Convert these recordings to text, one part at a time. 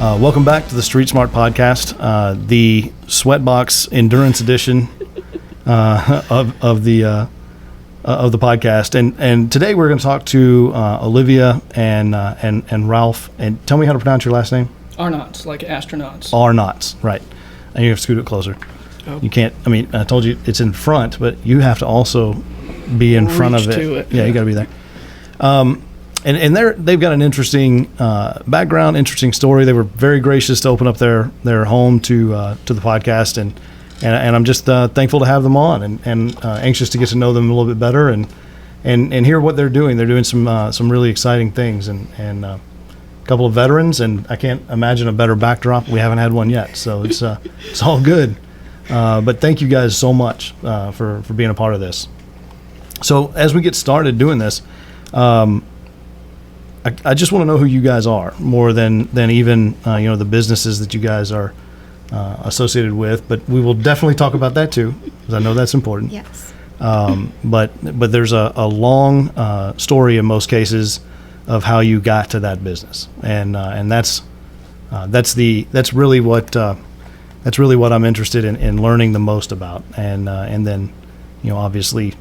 Welcome back to the Street Smart Podcast, the Sweatbox Endurance Edition of the podcast. And today we're going to talk to Olivia and Ralph. And tell me how to pronounce your last name. Arnauts, like astronauts. Arnauts, right? And you have to scoot it closer. Oh. You can't. I mean, I told you it's in front, but you have to also be in front of it. Yeah, you got to be there. And they've got an interesting background, interesting story. They were very gracious to open up their home to the podcast, and I'm just thankful to have them on, and anxious to get to know them a little bit better and hear what they're doing. They're doing some really exciting things, and a couple of veterans, and I can't imagine a better backdrop. We haven't had one yet, so it's all good. But thank you guys so much for being a part of this. So as we get started doing this. I just want to know who you guys are more than even the businesses that you guys are associated with. But we will definitely talk about that too, because I know that's important. Yes. But there's a long story in most cases of how you got to that business, and that's really what I'm interested in learning the most about, and then obviously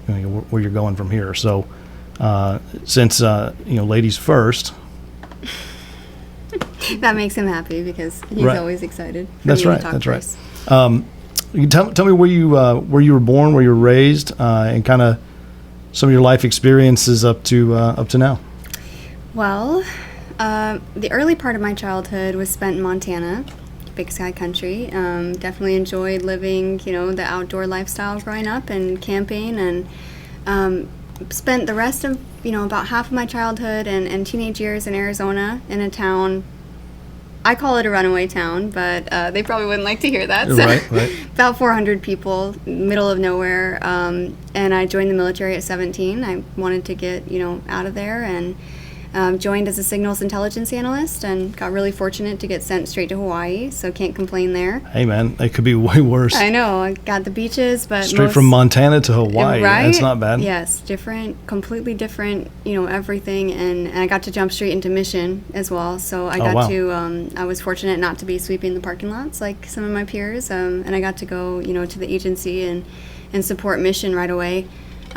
where you're going from here. So. Since ladies first. That makes him happy because he's right. always excited. That's right. That's first. Right. You can tell me where you were born, where you were raised, and kind of some of your life experiences up to now. Well, the early part of my childhood was spent in Montana, Big Sky Country. Definitely enjoyed living, the outdoor lifestyle growing up and camping, and spent the rest of, about half of my childhood and teenage years in Arizona in a town. I call it a runaway town, but they probably wouldn't like to hear that. So right. About 400 people, middle of nowhere. And I joined the military at 17. I wanted to get, out of there, and joined as a signals intelligence analyst, and got really fortunate to get sent straight to Hawaii, so can't complain there. Hey man, it could be way worse. I know, I got the beaches, but straight from Montana to Hawaii, right? That's not bad. Yes, completely different, everything, and I got to jump straight into mission as well, so I got to, I was fortunate not to be sweeping the parking lots like some of my peers, and I got to go, to the agency and support mission right away.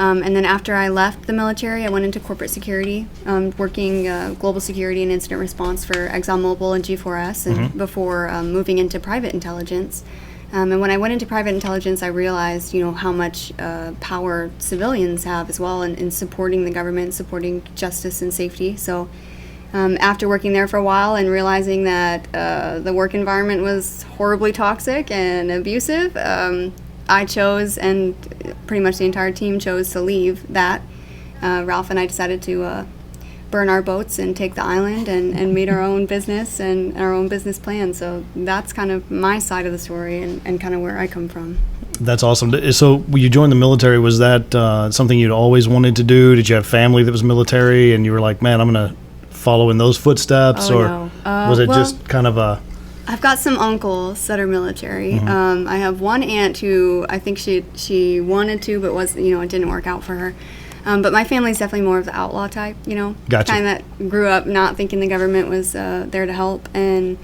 And then after I left the military, I went into corporate security, working global security and incident response for ExxonMobil and G4S, and before moving into private intelligence. And when I went into private intelligence, I realized, how much power civilians have as well in supporting the government, supporting justice and safety. So after working there for a while and realizing that the work environment was horribly toxic and abusive, I chose, and pretty much the entire team chose, to leave that. Ralph and I decided to burn our boats and take the island and meet our own business and our own business plan. So that's kind of my side of the story and kind of where I come from. That's awesome. So when you joined the military, was that something you'd always wanted to do? Did you have family that was military and you were like, man, I'm going to follow in those footsteps? No. Was it just kind of a... I've got some uncles that are military. I have one aunt who I think she wanted to, but it didn't work out for her. But my family's definitely more of the outlaw type, Gotcha. Kind that grew up not thinking the government was there to help. And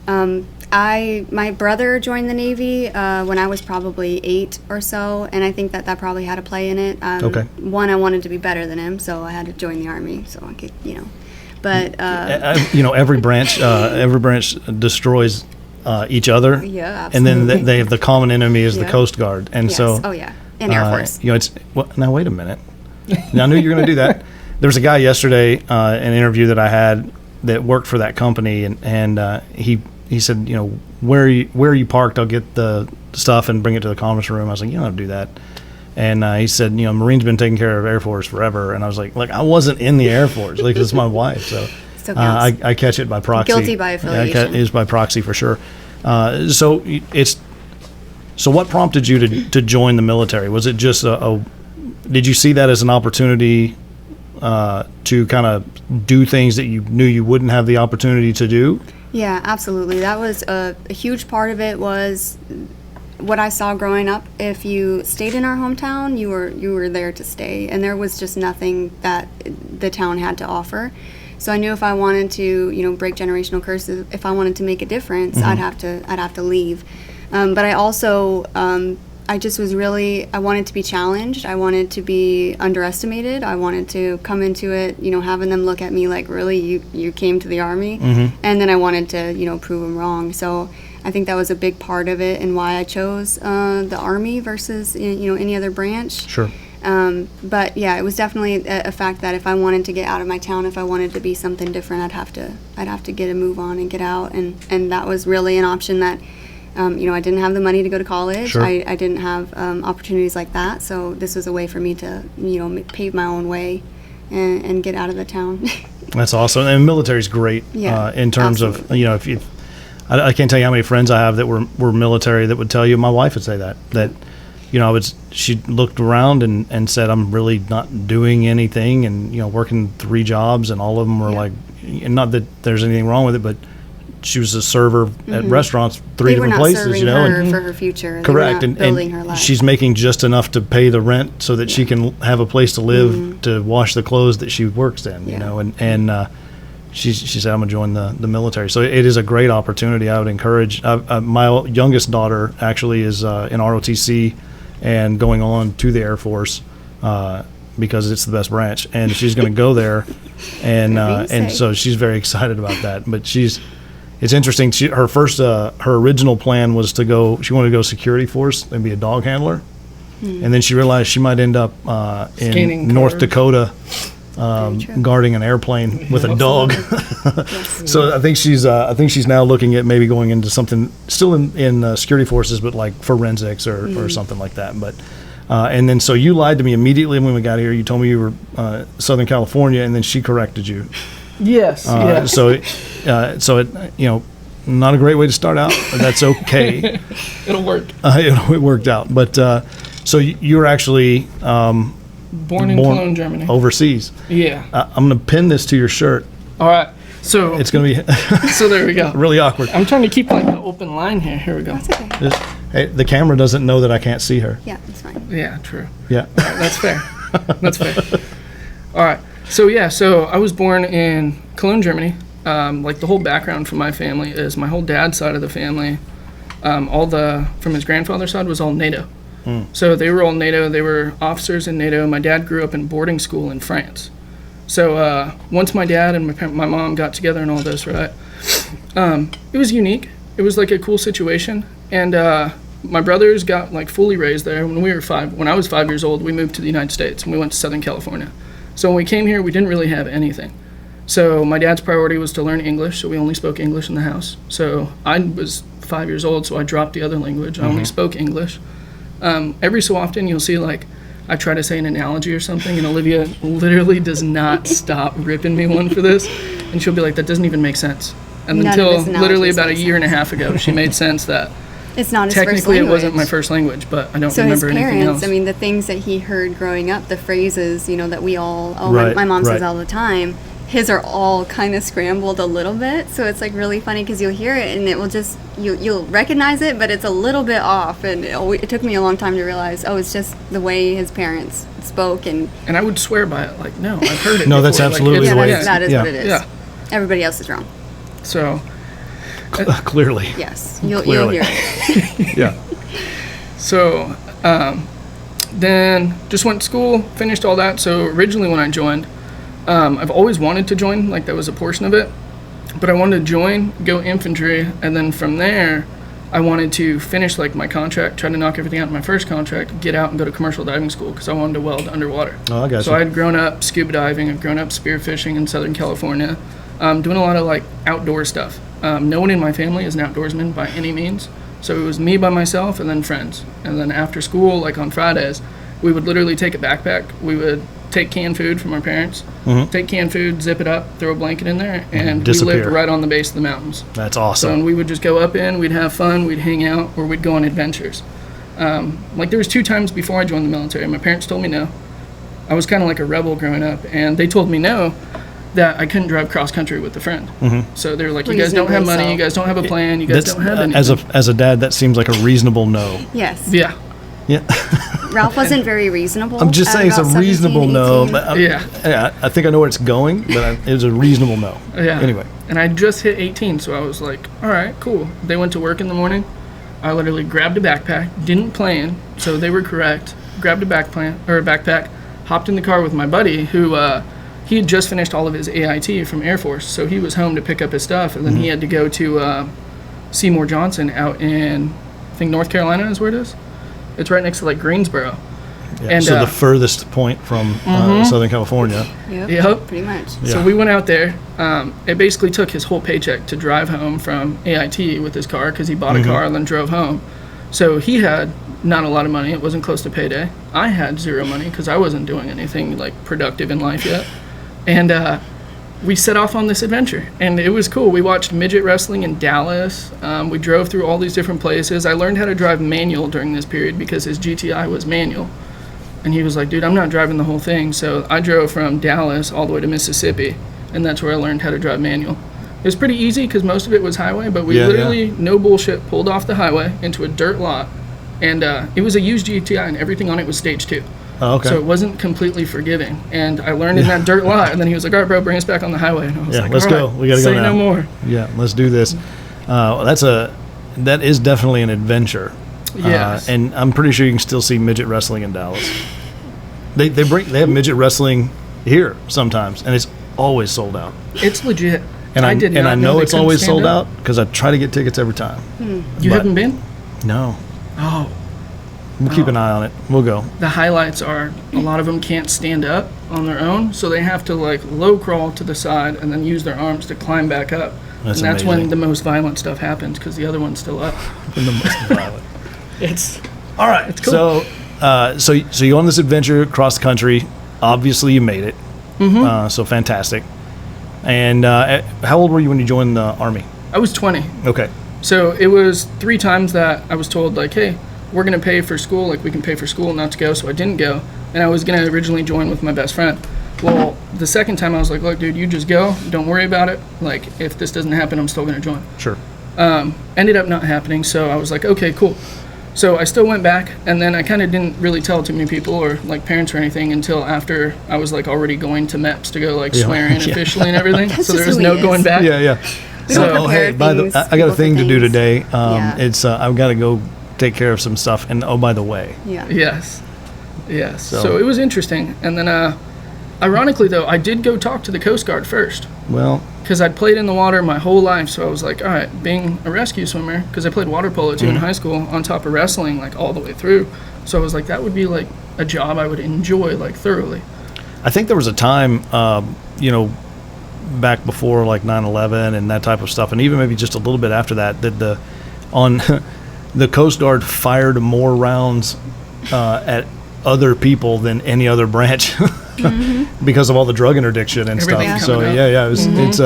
my brother joined the Navy when I was probably 8 or so, and I think that probably had a play in it. Okay. One, I wanted to be better than him, so I had to join the Army so I could, But every branch destroys each other. Yeah, absolutely. And then they have the common enemy is the Yeah. Coast Guard, and yes. so And Air Force. Now wait a minute. Now, I knew you were going to do that. There was a guy yesterday, an interview that I had that worked for that company, and he said, where are you parked? I'll get the stuff and bring it to the conference room. I was like, you don't have to do that. And he said, Marine's been taking care of Air Force forever. And I was like, I wasn't in the Air Force. It's my wife. So I catch it by proxy. Guilty by affiliation. It is by proxy for sure. So what prompted you to join the military? Was it just did you see that as an opportunity to kind of do things that you knew you wouldn't have the opportunity to do? Yeah, absolutely. That was a huge part of it was what I saw growing up. If you stayed in our hometown, you were there to stay, and there was just nothing that the town had to offer. So I knew if I wanted to, break generational curses, if I wanted to make a difference, I'd have to leave. But I also, I just was really, I wanted to be challenged. I wanted to be underestimated. I wanted to come into it, having them look at me like, really, you came to the Army? And then I wanted to, prove them wrong. So I think that was a big part of it and why I chose the Army versus, any other branch. Sure. But yeah, it was definitely a fact that if I wanted to get out of my town, if I wanted to be something different, I'd have to get a move on and get out. And that was really an option that, I didn't have the money to go to college. Sure. I didn't have opportunities like that. So this was a way for me to, pave my own way and get out of the town. That's awesome. And military's great in terms absolutely. of, if you, I can't tell you how many friends I have that were military that would tell you, my wife would say that, she looked around and said, I'm really not doing anything and, working 3 jobs and all of them were like, and not that there's anything wrong with it, but she was a server at restaurants, 3 different places, They were not serving her for her future. Correct. They were not building her life. She's making just enough to pay the rent so that she can have a place to live, to wash the clothes that she works in, and she said, I'm going to join the military. So it is a great opportunity. I would encourage, my youngest daughter actually is in ROTC and going on to the Air Force because it's the best branch, and she's going to go there, and so she's very excited about that. But it's interesting. Her original plan was to go. She wanted to go security force and be a dog handler, and then she realized she might end up in North Dakota guarding an airplane with a dog. So I think she's now looking at maybe going into something still in security forces, but like forensics or something like that. But and then so you lied to me immediately when we got here. You told me you were Southern California, and then she corrected you. Yes. So it not a great way to start out, but that's okay. It'll work. It worked out. But so you were actually born in Cologne, Germany. Overseas. Yeah. I'm going to pin this to your shirt. All right. So it's going to be so there we go. Really awkward. I'm trying to keep like an open line here. Here we go. That's okay. Hey, the camera doesn't know that I can't see her. Yeah, it's fine. Yeah, true. Yeah. That's fair. That's fair. All right. So I was born in Cologne, Germany. Like the whole background from my family is my whole dad's side of the family, from his grandfather's side was all NATO. So they were all NATO. They were officers in NATO. My dad grew up in boarding school in France. So once my dad and my mom got together and all this, right, it was unique. It was like a cool situation. And my brothers got like fully raised there. When I was 5 years old, we moved to the United States and we went to Southern California. So when we came here, we didn't really have anything. So my dad's priority was to learn English, so we only spoke English in the house. So I was 5 years old, so I dropped the other language. I only spoke English. Every so often you'll see like I try to say an analogy or something, and Olivia literally does not stop ripping me one for this, and she'll be like, that doesn't even make sense. And until literally about a year and a half ago, she made sense that it's not his technically first language. It wasn't my first language, but I don't remember anything else. So his parents, I mean, the things that he heard growing up, the phrases, that we all, my mom says all the time, his are all kind of scrambled a little bit. So it's like really funny because you'll hear it and it will just, you'll recognize it, but it's a little bit off. And it took me a long time to realize, it's just the way his parents spoke. And I would swear by it, like, no, I've heard it No, before. that's absolutely the way that is what it is. Yeah. Everybody else is wrong. So clearly. Yes, you'll hear it. Yeah. So then just went to school, finished all that. So originally when I joined, I've always wanted to join, like that was a portion of it, but I wanted to join, go infantry, and then from there I wanted to finish like my contract, try to knock everything out in my first contract, get out and go to commercial diving school because I wanted to weld underwater. Oh, I got So you. I had grown up scuba diving, I've grown up spearfishing in Southern California, doing a lot of like outdoor stuff. No one in my family is an outdoorsman by any means, so it was me by myself and then friends. And then after school, like on Fridays, we would literally take a backpack, we would take canned food from our parents, take canned food, zip it up, throw a blanket in there, and disappear. We lived right on the base of the mountains. That's awesome. So and we would just go up in, we'd have fun, we'd hang out, or we'd go on adventures. Like there was 2 times before I joined the military, my parents told me no. I was kind of like a rebel growing up, and they told me no, that I couldn't drive cross country with a friend. So they were like, you guys don't have money, you guys don't have a plan, you guys don't have anything. As a dad, that seems like a reasonable no. Yes. Yeah. Yeah. Ralph wasn't very reasonable. I'm just saying it's a about reasonable 17, no. 18. But Yeah. I think I know where it's going, but it was a reasonable no. Yeah. Anyway. And I just hit 18, so I was like, all right, cool. They went to work in the morning. I literally grabbed a backpack, didn't plan, so they were correct. Grabbed a backpack, hopped in the car with my buddy who he had just finished all of his AIT from Air Force, so he was home to pick up his stuff, and then he had to go to Seymour Johnson out in, I think North Carolina is where it is. It's right next to like Greensboro. Yeah. And, so the furthest point from Southern California. Yep, pretty much. Yeah. So we went out there. It basically took his whole paycheck to drive home from AIT with his car because he bought a car and then drove home. So he had not a lot of money. It wasn't close to payday. I had zero money because I wasn't doing anything like productive in life yet. And we set off on this adventure, and it was cool. We watched midget wrestling in Dallas. We drove through all these different places. I learned how to drive manual during this period because his GTI was manual. And he was like, dude, I'm not driving the whole thing. So I drove from Dallas all the way to Mississippi, and that's where I learned how to drive manual. It was pretty easy because most of it was highway, but we literally, no bullshit, pulled off the highway into a dirt lot. And it was a used GTI, and everything on it was stage 2. Oh, okay. So it wasn't completely forgiving. And I learned in that dirt lot, and then he was like, all right, bro, bring us back on the highway. And I was like, let's all go. right, We gotta go say now. no more. Yeah, let's do this. That is definitely an adventure. Yes. And I'm pretty sure you can still see midget wrestling in Dallas. They have midget wrestling here sometimes, and it's always sold out. It's legit. And I did not know they it's couldn't always stand sold up. out because I try to get tickets every time. You haven't been? No. Oh. We'll keep an eye on it. We'll go. The highlights are a lot of them can't stand up on their own, so they have to like low crawl to the side and then use their arms to climb back up. That's and that's amazing. when the most violent stuff happens because the other one's still up. The most violent. It's All right. It's cool. So you go on this adventure across the country. Obviously, you made it. So fantastic. And how old were you when you joined the Army? I was 20. Okay. So it was 3 times that I was told like, hey, we're going to pay for school, like we can pay for school not to go, so I didn't go. And I was going to originally join with my best friend. Well, the second time I was like, look, dude, you just go. Don't worry about it. Like, if this doesn't happen, I'm still going to join. Sure. Ended up not happening, so I was like, okay, cool. So I still went back, and then I kind of didn't really tell too many people or like parents or anything until after I was like already going to MEPS to go like swear in officially and everything. So there was just who no he going is. back. Yeah. We So, don't prepare things, I got a people for thing to do things. today. Yeah. It's I've got to go take care of some stuff. And by the way, Yeah. Yes. So- So it was interesting. And then, ironically, though, I did go talk to the Coast Guard first well, because I'd played in the water my whole life. So I was like, all right, being a rescue swimmer, because I played water polo too in high school on top of wrestling, like all the way through. So I was like, that would be like a job I would enjoy like thoroughly. I think there was a time, back before like 9/11 and that type of stuff, and even maybe just a little bit after that, that the Coast Guard fired more rounds at other people than any other branch because of all the drug interdiction and Everything stuff. So coming up. it's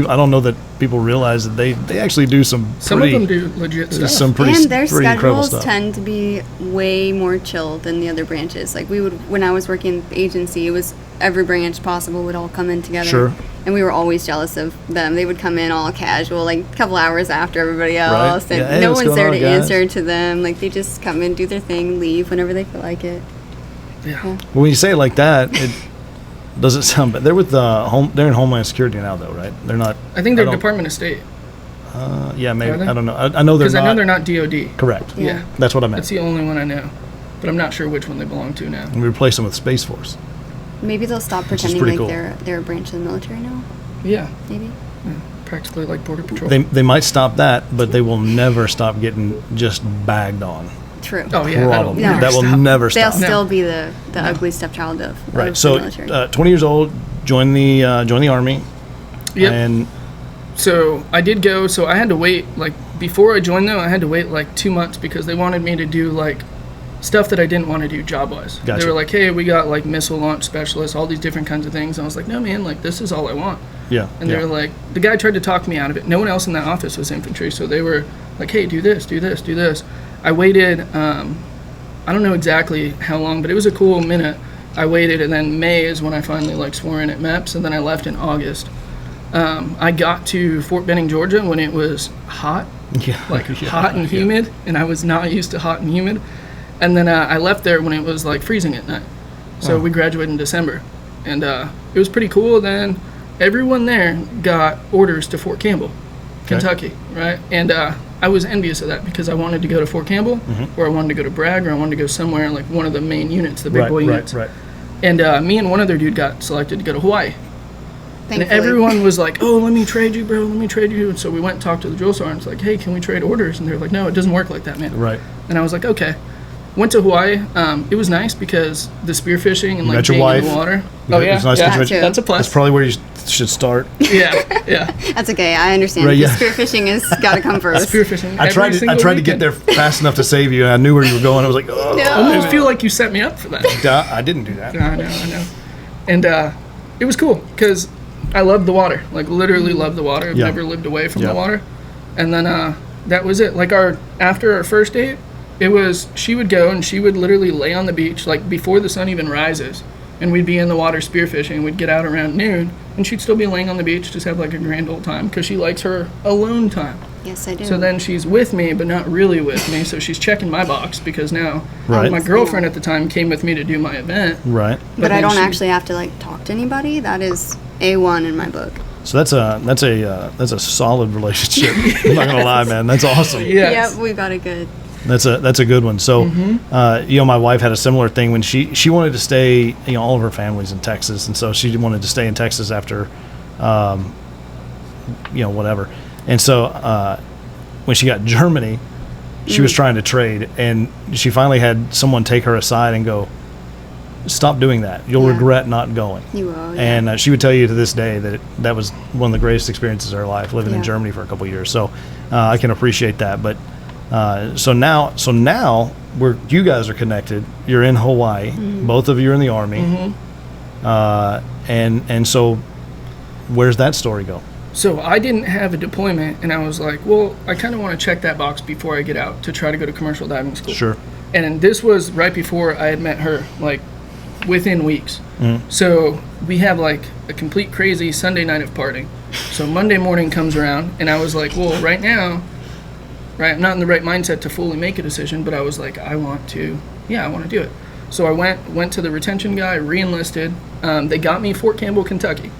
I don't know that people realize that they actually do some Some pretty, of them do legit stuff. some pretty And their pretty incredible schedules stuff. tend to be way more chill than the other branches. Like when I was working at the agency, it was every branch possible would all come in together. Sure. And we were always jealous of them. They would come in all casual, like a couple hours after everybody else. And Yeah, hey, no what's one's there going to on, guys? answer to them. Like they just come in, do their thing, leave whenever they feel like it. Yeah. When you say it like that, it doesn't sound bad. They're with they're in Homeland Security now, though, right? They're not. I think they're don't- Department of State Yeah, maybe. Are they? I don't know. I know they're because not. I know they're not DOD. Correct. Yeah. That's what I meant. That's the only one I know. But I'm not sure which one they belong to now. And we replaced them with Space Force. Maybe they'll stop pretending pretty like cool. they're a branch of the military now. Yeah. Maybe. Practically like Border Patrol. They might stop that, but they will never stop getting just bagged on. True. Oh, yeah. Probably. No. That will stop. never They'll stop. still be the ugly stepchild of Right. the So, military. 20 years old, join the Army, Yep. and So I did go. So I had to wait, like, before I joined them, I had to wait like 2 months because they wanted me to do like stuff that I didn't want to do job wise. Gotcha. They were like, hey, we got like missile launch specialists, all these different kinds of things. And I was like, no, man, like, this is all I want. yeah, And they were like, the guy tried to talk me out of it. No one else in that office was infantry. So they were like, hey, do this, do this, do this. I waited, I don't know exactly how long, but it was a cool minute. I waited, and then May is when I finally like swore in at MEPS, and then I left in August. I got to Fort Benning, Georgia when it was hot, yeah, like yeah, hot and yeah. humid, and I was not used to hot and humid. And then I left there when it was like freezing at night. So we graduated in December. And it was pretty cool. Then everyone there got orders to Fort Campbell, Kentucky, right? And I was envious of that because I wanted to go to Fort Campbell, or I wanted to go to Bragg, or I wanted to go somewhere like one of the main units, the big boy units. Right. And me and one other dude got selected to go to Hawaii. Thankfully. And everyone was like, oh, let me trade you, bro, let me trade you. And so we went and talked to the drill sergeants, like, hey, can we trade orders? And they were like, no, it doesn't work like that, man. Right. And I was like, okay. Went to Hawaii. It was nice because the spearfishing and you like being in the water. It's nice to meet you. That's a plus. That's probably where you should start. Yeah. That's okay. I understand. Right, Spearfishing has got to come first. Spearfishing. I tried to get there fast enough to save you, and I knew where you were going. I was like, oh. I almost feel like you set me up for that. I didn't do that. I know. And it was cool because I loved the water. Like literally loved the water. I've never lived away from the water. And then that was it. Like after our first date, it was she would go and she would literally lay on the beach like before the sun even rises, and we'd be in the water spearfishing. We'd get out around noon, and she'd still be laying on the beach, just have like a grand old time because she likes her alone time. Yes, I do. So then she's with me, but not really with me. So she's checking my box because now my girlfriend at the time came with me to do my event. Right. But I don't actually have to like talk to anybody. That is A1 in my book. So that's a solid relationship. I'm not gonna lie, man. That's awesome. Yes. Yep, we got it good. That's a good one. So, my wife had a similar thing when she wanted to stay. All of her family's in Texas, and so she wanted to stay in Texas after, whatever. And so, when she got in Germany, she was trying to trade, and she finally had someone take her aside and go, "Stop doing that. You'll regret not going." You will. Yeah. And she would tell you to this day that was one of the greatest experiences of her life, living in Germany for a couple of years. So, I can appreciate that, but. So now you guys are connected. You're in Hawaii. Both of you are in the Army. And so where's that story go? So I didn't have a deployment, and I was like, well, I kind of want to check that box before I get out to try to go to commercial diving school. Sure. And this was right before I had met her, like within weeks. So we have like a complete crazy Sunday night of partying. So Monday morning comes around, and I was like, well, right now, I'm not in the right mindset to fully make a decision, but I was like, I want to do it. So I went to the retention guy, re-enlisted. They got me Fort Campbell, Kentucky.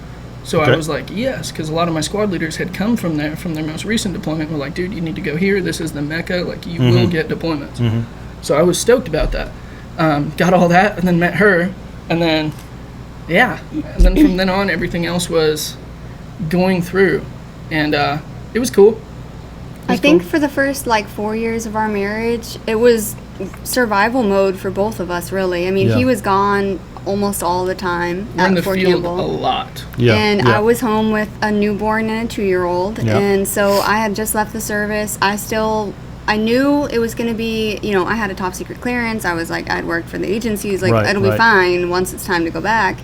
So I was like, yes, because a lot of my squad leaders had come from there, from their most recent deployment. Were like, dude, you need to go here. This is the Mecca. Like, you will get deployments. So I was stoked about that. Got all that, and then met her, and then, and then from then on, everything else was going through, and it was cool. I think for the first 4 years of our marriage, it was survival mode for both of us, really. I mean, he was gone almost all the time at Fort Campbell. A lot. And I was home with a newborn and a 2-year-old. And so I had just left the service. I knew it was going to be, I had a top secret clearance. I was like, I'd worked for the agencies. It'll be fine once it's time to go back.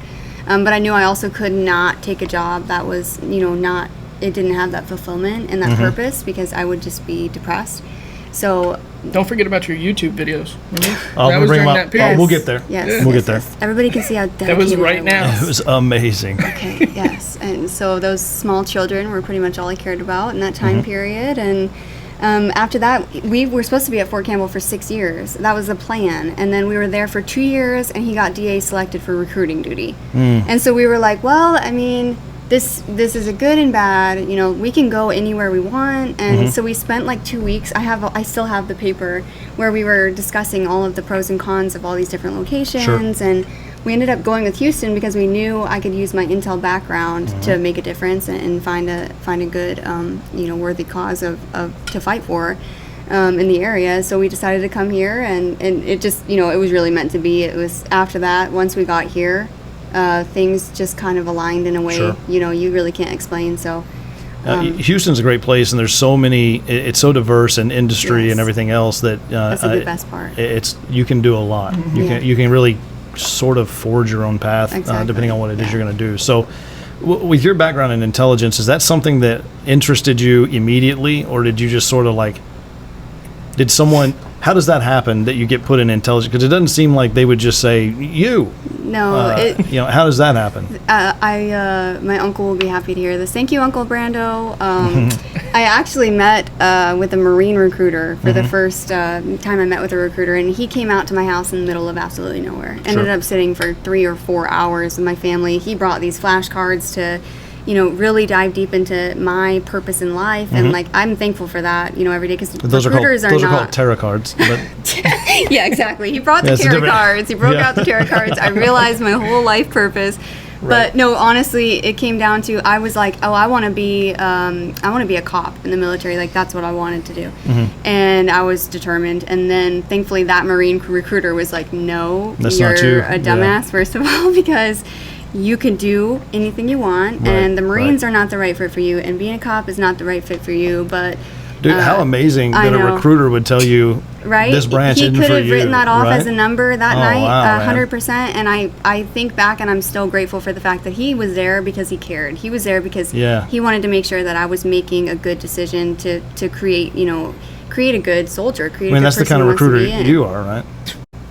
But I knew I also could not take a job that was, it didn't have that fulfillment and that purpose, because I would just be depressed. So don't forget about your YouTube videos. We'll bring them up. We'll get there. Yes, we'll get there. Everybody can see how dedicated that was right now. It was amazing. Okay, yes. And so those small children were pretty much all I cared about in that time period. And after that, we were supposed to be at Fort Campbell for 6 years. That was the plan. And then we were there for 2 years, and he got DA selected for recruiting duty. And so we were like, well, I mean, this is a good and bad. We can go anywhere we want. And so we spent 2 weeks. I still have the paper where we were discussing all of the pros and cons of all these different locations. And we ended up going with Houston because we knew I could use my intel background to make a difference and find a good worthy cause to fight for in the area. So we decided to come here, and it just it was really meant to be. It was after that, once we got here, things just kind of aligned in a way you really can't explain. So Houston's a great place, and there's so many. It's so diverse in industry and everything else that that's the best part. You can do a lot. You can really sort of forge your own path depending on what it is you're going to do. So with your background in intelligence, is that something that interested you immediately, or did you just sort of how does that happen that you get put in intelligence? Because it doesn't seem like they would just say you. No, how does that happen? My uncle will be happy to hear this. Thank you, Uncle Brando. I actually met with a Marine recruiter for the first time I met with a recruiter, and he came out to my house in the middle of absolutely nowhere. Ended up sitting for 3 or 4 hours with my family. He brought these flashcards to, really dive deep into my purpose in life, and I'm thankful for that, every day, because recruiters are called tarot cards. But yeah, exactly. He brought the tarot cards. He broke out the tarot cards. I realized my whole life purpose. But no, honestly, it came down to, I was like, I want to be a cop in the military. Like, that's what I wanted to do. And I was determined. And then thankfully that Marine recruiter was like, no, you're a dumbass, first of all, because you can do anything you want, and the Marines are not the right fit for you, and being a cop is not the right fit for you. But dude, how amazing that a recruiter would tell you, this branch isn't for you. He could have written that off as a number that night, 100%. And I think back, and I'm still grateful for the fact that he was there because he cared. He was there because he wanted to make sure that I was making a good decision to create a good soldier. That's the kind of recruiter you are, right?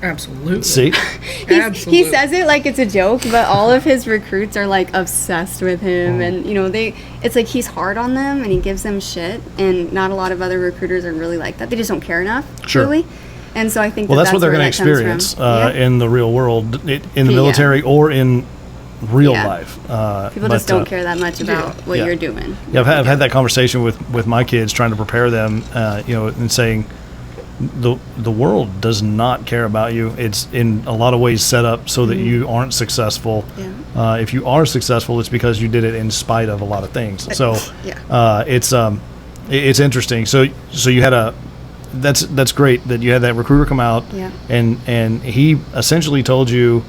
Absolutely. See? He says it like it's a joke, but all of his recruits are like obsessed with him, and it's like he's hard on them and he gives them shit, and not a lot of other recruiters are really like that. They just don't care enough, really. And so I think that's what they're going to experience in the real world, in the military or in real life. People just don't care that much about what you're doing. Yeah, I've had that conversation with my kids, trying to prepare them, and saying, the world does not care about you. It's in a lot of ways set up so that you aren't successful. If you are successful, it's because you did it in spite of a lot of things. So it's interesting. So you had that's great that you had that recruiter come out, and he essentially told you,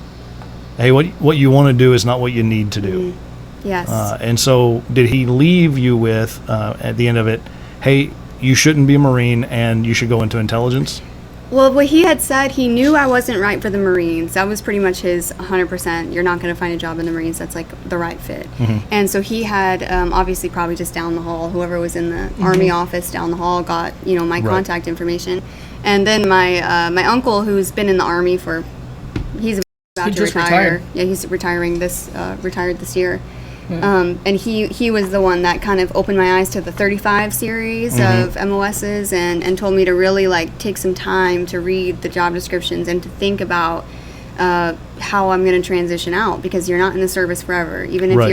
hey, what you want to do is not what you need to do. Yes. And so did he leave you with at the end of it, hey, you shouldn't be a Marine and you should go into intelligence? Well, what he had said, he knew I wasn't right for the Marines. That was pretty much his 100%. You're not going to find a job in the Marines that's like the right fit. And so he had obviously probably just down the hall, whoever was in the Army office down the hall got my contact information. And then my uncle, who's been in the Army he's about to retire. Yeah, he's retired this year. And he was the one that kind of opened my eyes to the 35 series of MOSs and told me to really take some time to read the job descriptions and to think about how I'm going to transition out, because you're not in the service forever. Even if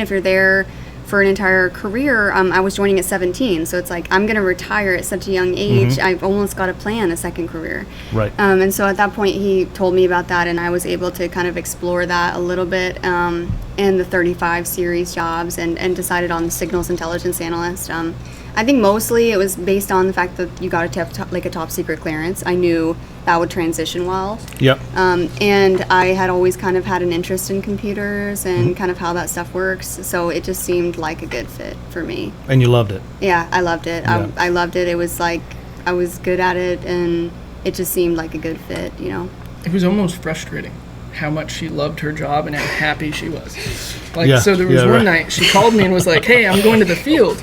you're there for an entire career. I was joining at 17, so it's like I'm going to retire at such a young age. I've almost got to plan a second career. Right. And so at that point, he told me about that, and I was able to kind of explore that a little bit in the 35 series jobs, and decided on the signals intelligence analyst. I think mostly it was based on the fact that you got to have a top secret clearance. I knew that would transition well. Yep. And I had always kind of had an interest in computers and kind of how that stuff works. So it just seemed like a good fit for me. And you loved it. Yeah, I loved it. Yeah. I loved it. It was like I was good at it, and it just seemed like a good fit, It was almost frustrating how much she loved her job and how happy she was. So there was one night she called me and was like, hey, I'm going to the field.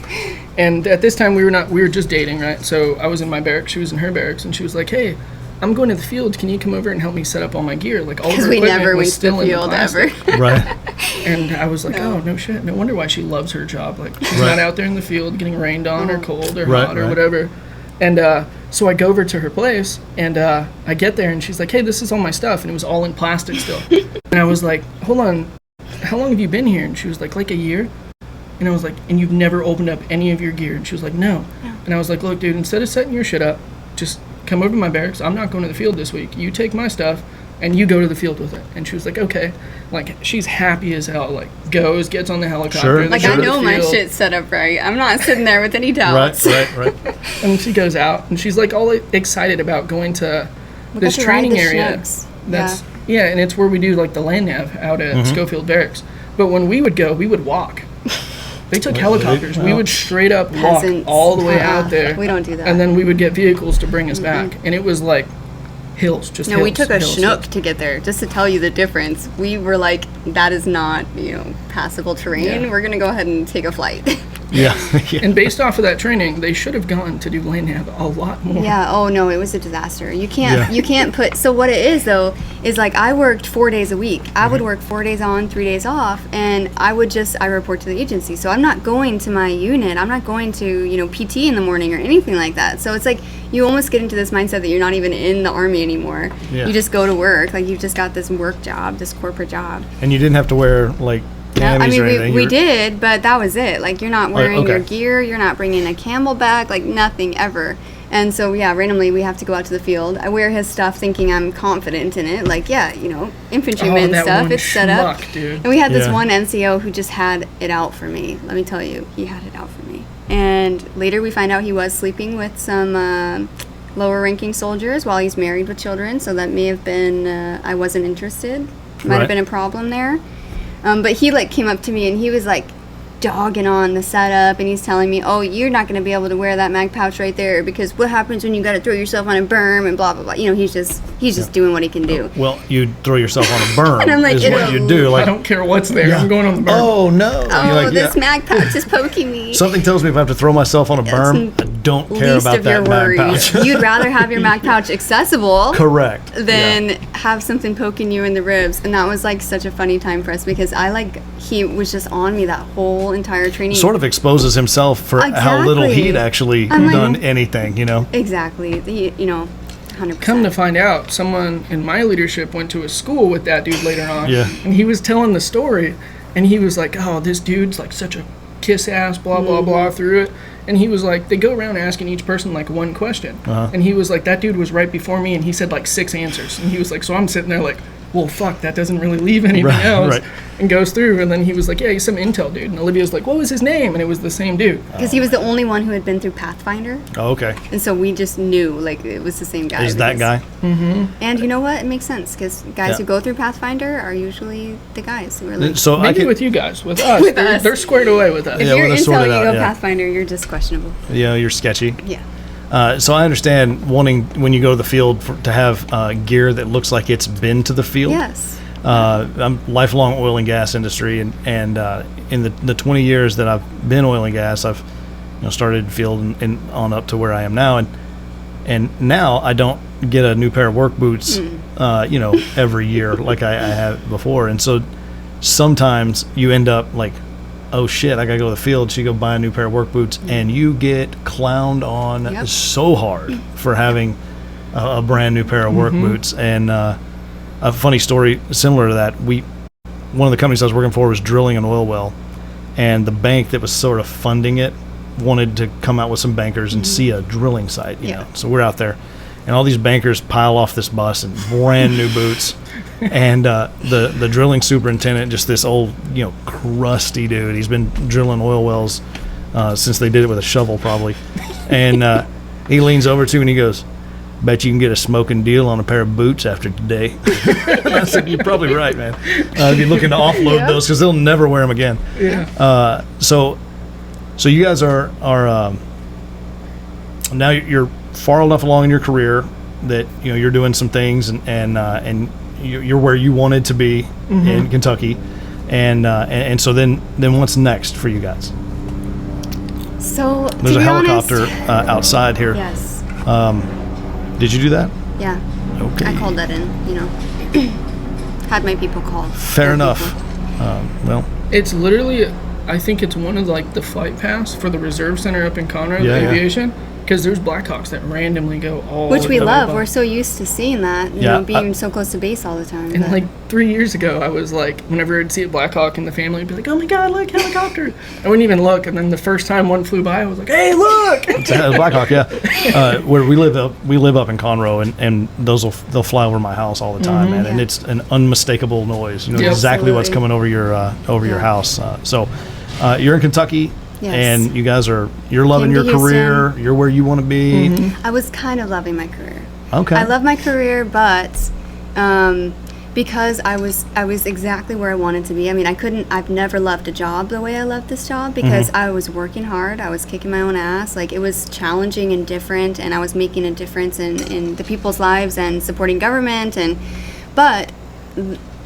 And at this time we were just dating, right? So I was in my barracks, she was in her barracks, and she was like, hey, I'm going to the field. Can you come over and help me set up all my gear? All of her equipment never was went still to the in the field plastic. ever. Right. And I was like, oh, no shit. No wonder why she loves her job. She's not out there in the field getting rained on or cold or hot or whatever. And so I go over to her place, and I get there, and she's like, hey, this is all my stuff. And it was all in plastic still. And I was like, hold on, how long have you been here? And she was like a year. And I was like, and you've never opened up any of your gear? And she was like, no. And I was like, look, dude, instead of setting your shit up, just come over to my barracks. I'm not going to the field this week. You take my stuff and you go to the field with it. And she was like, okay. She's happy as hell. Goes, gets on the helicopter. Sure. I know my shit's set up right. I'm not sitting there with any doubts. Right. And she goes out, and she's all excited about going to this training area. And it's where we do the land nav out at Schofield Barracks. But when we would go, we would walk. They took helicopters. We would straight up walk all the way out there. We don't do that. And then we would get vehicles to bring us back. And it was hills, just hills. No, we took a Chinook to get there, just to tell you the difference. We were that is not, passable terrain. Yeah. We're going to go ahead and take a flight. Yeah. And based off of that training, they should have gone to do land nav a lot more. Yeah. Oh no, it was a disaster. You can't put. So what it is though is like I worked 4 days a week. I would work 4 days on, 3 days off, and I report to the agency. So I'm not going to my unit. I'm not going to PT in the morning or anything like that. So it's like you almost get into this mindset that you're not even in the Army anymore. Yeah. You just go to work. Like you've just got this work job, this corporate job. And you didn't have to wear like I or anything. we did, but that was it. Like you're not wearing okay. your gear, you're not bringing a Camelback, like nothing ever. And so randomly we have to go out to the field. I wear his stuff thinking I'm confident in it, like infantryman stuff. It's set up. Dude. And we had this one NCO who just had it out for me. Let me tell you, he had it out for me. And later we find out he was sleeping with some lower ranking soldiers while he's married with children. So that may have been I wasn't interested. Might have been a problem there. But he came up to me and he was dogging on the setup, and he's telling me, oh, you're not going to be able to wear that mag pouch right there because what happens when you got to throw yourself on a berm and blah blah blah. He's just doing what he can do. Well, you throw yourself on a berm and I'm like, is what you do. I don't care what's there. I'm going on the berm. Oh no! Oh, this mag pouch is poking me. Something tells me if I have to throw myself on a berm, I don't care about that mag pouch. You'd rather have your mag pouch accessible, correct, than have something poking you in the ribs. And that was such a funny time for us because he was just on me that whole entire training. Sort of exposes himself for how little he'd actually done anything, Exactly. 100%. Come to find out, someone in my leadership went to a school with that dude later on. Yeah. And he was telling the story, and he was like, oh, this dude's such a kiss ass, blah, blah, blah, through it. And he was like, they go around asking each person one question. And he was like, that dude was right before me, and he said 6 answers. And he was like, so I'm sitting there well, fuck, that doesn't really leave anything else. Right. And goes through, and then he was like, yeah, he's some intel dude. And Olivia's like, what was his name? And it was the same dude. Because he was the only one who had been through Pathfinder. Oh, okay. And so we just knew, it was the same guy. Is that guy? Mm-hmm. And you know what? It makes sense, because guys who go through Pathfinder are usually the guys who are so maybe with you guys. With us. They're squared away with us. If you're intel and you go Pathfinder, you're just questionable. Yeah, you're sketchy. Yeah. So I understand wanting, when you go to the field, to have gear that looks like it's been to the field. Yes. I'm lifelong oil and gas industry, and in the 20 years that I've been oil and gas, I've started field and on up to where I am now, and now I don't get a new pair of work boots, every year like I have before, and so sometimes you end up oh shit, I gotta go to the field. So you go buy a new pair of work boots, and you get clowned on so hard for having a brand new pair of work boots. And a funny story similar to that, one of the companies I was working for was drilling an oil well, and the bank that was sort of funding it wanted to come out with some bankers and see a drilling site, you know. So we're out there, and all these bankers pile off this bus in brand new boots, and the drilling superintendent, just this old, crusty dude. He's been drilling oil wells since they did it with a shovel, probably. And he leans over to me and he goes, bet you can get a smoking deal on a pair of boots after today. And I said, you're probably right, man. If you're looking to offload those, because they'll never wear them again. Yeah. So you guys are now you're far enough along in your career that you're doing some things, and you're where you wanted to be in Kentucky, and so then what's next for you guys? So there's a helicopter outside here. Yes. Did you do that? Yeah. Okay. I called that in, Had my people call. Fair enough. Well, it's literally, I think it's one of the flight paths for the reserve center up in Conroe, aviation. Because there's Blackhawks that randomly go all which we love. above. We're so used to seeing that, being so close to base all the time. And 3 years ago, I was whenever I'd see a Blackhawk in the family, I'd be like, oh my God, look, helicopter. I wouldn't even look. And then the first time one flew by, I was like, hey, look. It's a Blackhawk, where we live up in Conroe, and they'll fly over my house all the time, man. And it's an unmistakable noise. You know exactly what's coming over your house. So you're in Kentucky. Yes. And you guys you're loving your career. You're where you want to be. I was kind of loving my career. Okay. I love my career, but because I was exactly where I wanted to be. I mean, I've never loved a job the way I love this job, because I was working hard. I was kicking my own ass. It was challenging and different, and I was making a difference in the people's lives and supporting government. But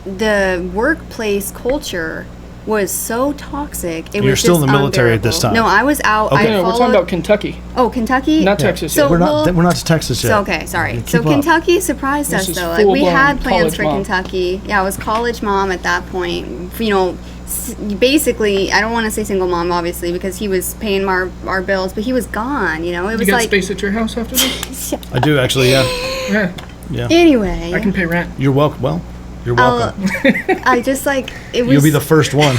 the workplace culture was so toxic. You're still in the military at this time. No, I was out. Okay. No, we're talking about Kentucky. Oh, Kentucky? Not Texas So yet. We're not to Texas yet. So, okay, sorry. Keep So up. Kentucky surprised us, is though. Like, we full-blown had plans college for mom. Kentucky. Yeah, I was college mom at that point. You know, basically, I don't want to say single mom, obviously, because he was paying our bills, but he was gone, you know? It You was got like... space at your house after this? I do actually, yeah. Yeah. Yeah. Anyway. I can pay rent. You're welcome. Well, you're welcome. I just, like, it was... You'll be the first one.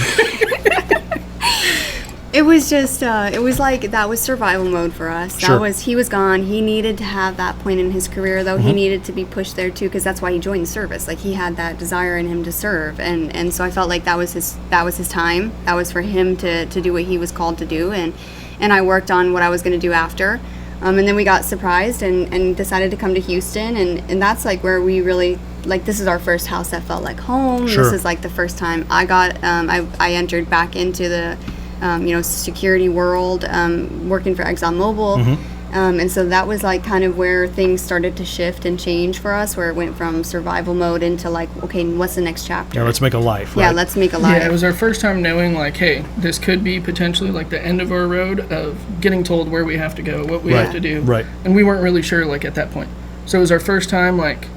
It was just, it was like, that was survival mode for us. Sure. He was gone. He needed to have that point in his career, though. He needed to be pushed there, too, because that's why he joined the service. Like, he had that desire in him to serve. And so I felt like that was his time. That was for him to do what he was called to do. And I worked on what I was going to do after. And then we got surprised and decided to come to Houston. And that's, like, where we really, like, this is our first house that felt like home. Sure. This is, like, the first time I got, I entered back into the... security world, working for ExxonMobil. And so that was like kind of where things started to shift and change for us, where it went from survival mode into like, okay, what's the next chapter? Yeah, let's make a life. Yeah, right? let's make a life. Yeah, it was our first time knowing, like, hey, this could be potentially like the end of our road of getting told where we have to go, what we Right, have to do. right. And we weren't really sure, like, at that point. So it was our first time, like,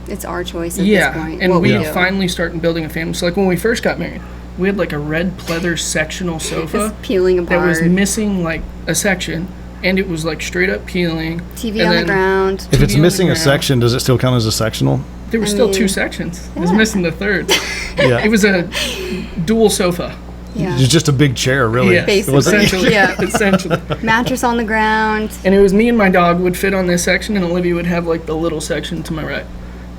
It's our choice at this point. and what we do. finally started building a family. So, like, when we first got married, we had, like, a red pleather sectional sofa It's peeling that apart. was missing, like, a section, and it was, like, straight up peeling. TV and on the then ground. If it's TV on missing the a ground. section, does it still count as a sectional? There were I still mean, 2 sections. It was missing the third. Yeah. It was a dual sofa. Yeah. It's just a big chair, really. Yes, Basically. Was it? essentially. Yeah. Essentially. Mattress on the ground. And it was me and my dog would fit on this section, and Olivia would have, like, the little section to my right.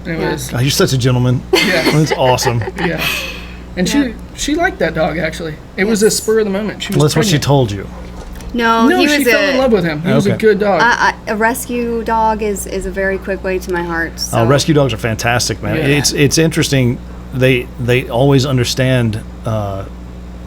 And it Yeah. was, Oh, you're such a gentleman. yeah, That's awesome. yeah. And Yeah. she liked that dog, actually. It was a Yes. spur of the moment. She was Well, that's what she pregnant. told you. No, No, he she was fell in love with him. He was a Okay. good dog. a rescue dog is a very quick way to my heart. So. Rescue dogs are fantastic, man. Yeah. It's interesting. They always understand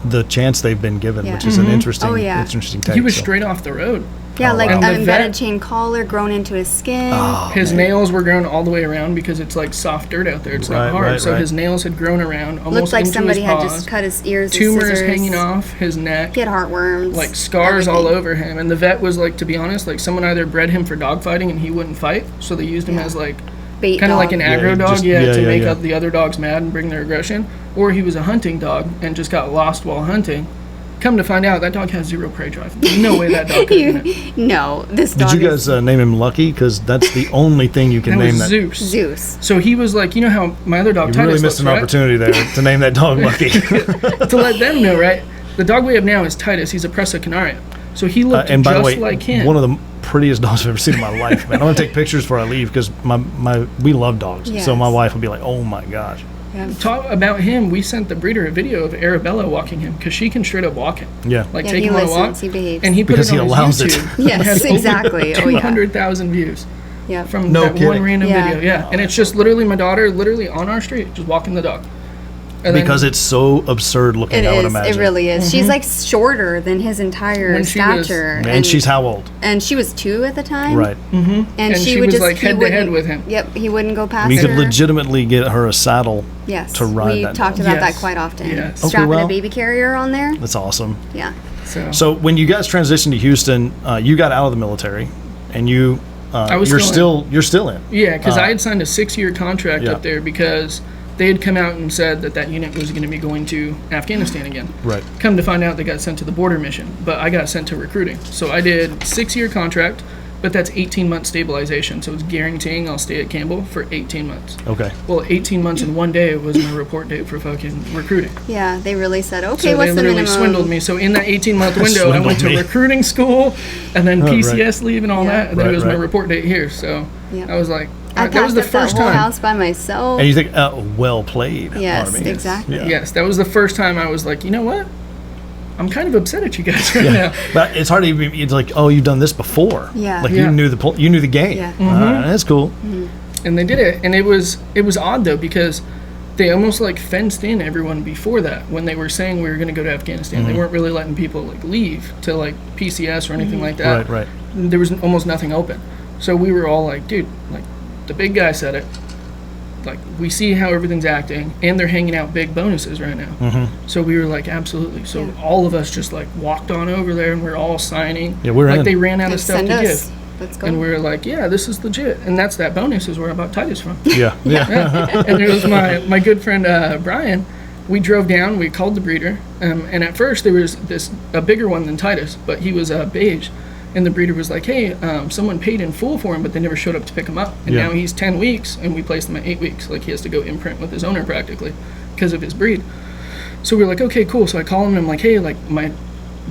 the chance they've been given, Yeah. which is an interesting, Oh, yeah. interesting take. he was so. straight off the road. Yeah, Oh, like wow. an And the embedded vet- chain collar grown into his skin. Oh, His man. nails were grown all the way around because it's like soft dirt out there. It's Right, not hard. right, so right. his nails had grown around almost Looked like into somebody his had paws. just cut his ears with Tumors scissors. hanging off his neck. He had heartworms. Like scars all everything. over him. And the vet was like, to be honest, like someone either bred him for dog fighting and he wouldn't fight. So they used him Yeah. as like Bait kind of dog. like an Yeah, aggro dog, just- to yeah, make yeah. up the other dogs mad and bring their aggression. Or he was a hunting dog and just got lost while hunting. Come to find out, that dog has zero prey drive. There's no way that dog could have been it. No, this Did dog you guys name him Lucky? Because that's the only thing you can That name was that. Zeus. is Zeus. So he was like, you know how my other dog You Titus really missed looks, an right? opportunity there to name that dog Lucky. To let them know, right? The dog we have now is Titus. He's a Presa Canario. So he looked And by the just way, like him. one of the prettiest dogs I've ever seen in my life, man. I'm gonna take pictures before I leave because we love dogs. So my Yes. wife will be like, "Oh my gosh." Yeah. Talk about him. We sent the breeder a video of Arabella walking him because she can straight up walk him. Yeah. Like Yeah, take he him on a listens, walk. he behaves. And he put Because it he on allows his it. YouTube. Yes, It has over exactly. Oh, yeah. 200,000 views Yeah. from No that kidding. one random Yeah. video. Yeah. And it's just literally my daughter literally on our street just walking the dog. And then Because it's so absurd looking, It I would is. imagine. It really is. She's like shorter than his entire When she was- stature. And she's how old? and she was 2 at the time. Right. And she she would was just like he head to head wouldn't- with him. Yep, he wouldn't go past We her. could legitimately get her a saddle. Yes, to ride we that talked dog. about that Yes. quite often. Yes. Okay, Strapping well- a baby carrier on there. That's awesome. Yeah. So when you guys transitioned to Houston, you got out of the military, and you're still still in. Yeah, because I had signed a 6-year contract Yeah. up there because they had come out and said that unit was going to be going to Afghanistan again. Right. Come to find out, they got sent to the border mission, but I got sent to recruiting. So I did 6-year contract, but that's 18-month stabilization. So it's guaranteeing I'll stay at Campbell for 18 months. Okay. Well, 18 months and 1 day was my report date for fucking recruiting. Yeah, they really said, okay, So they what's the literally minimum? swindled me. So in that 18-month window, I went to Swindled me. recruiting school, and then Oh, right. PCS leave and all Yeah. that, and then Right, it was my right. report date here. So Yeah. I was like, I that was the packed up first that whole time. house by myself. And you think, well played. Yes, Army. exactly. Yeah. Yes, that was the first time I was like, you know what? I'm kind of upset at you guys right now. But it's hard to even. It's like, oh, you've done this before. Yeah. Like Yeah. you knew the game. Yeah. That's cool. And they did it, and it was odd though because they almost like fenced in everyone before that when they were saying we were going to go to Afghanistan. They weren't really letting people like leave to like PCS or anything like that. Right. There was almost nothing open, so we were all like, dude, like the big guy said it. like, we see how everything's acting, and they're hanging out big bonuses right now. Mm-hmm. So we were like, absolutely. So all of us just like walked on over there, and we're all signing. Yeah, we're like in. They ran out of stuff to give. Let's go. And we were like, yeah, this is legit. And that's that bonus is where I bought Titus from. Yeah. And it was my good friend Brian. We drove down, we called the breeder, and at first there was a bigger one than Titus, but he was beige. And the breeder was like, hey, someone paid in full for him, but they never showed up to pick him up. And now he's 10 weeks, and we placed him at 8 weeks. Like, he has to go imprint with his owner practically because of his breed. So we were like, okay, cool. So I call him, and I'm like, hey, like, my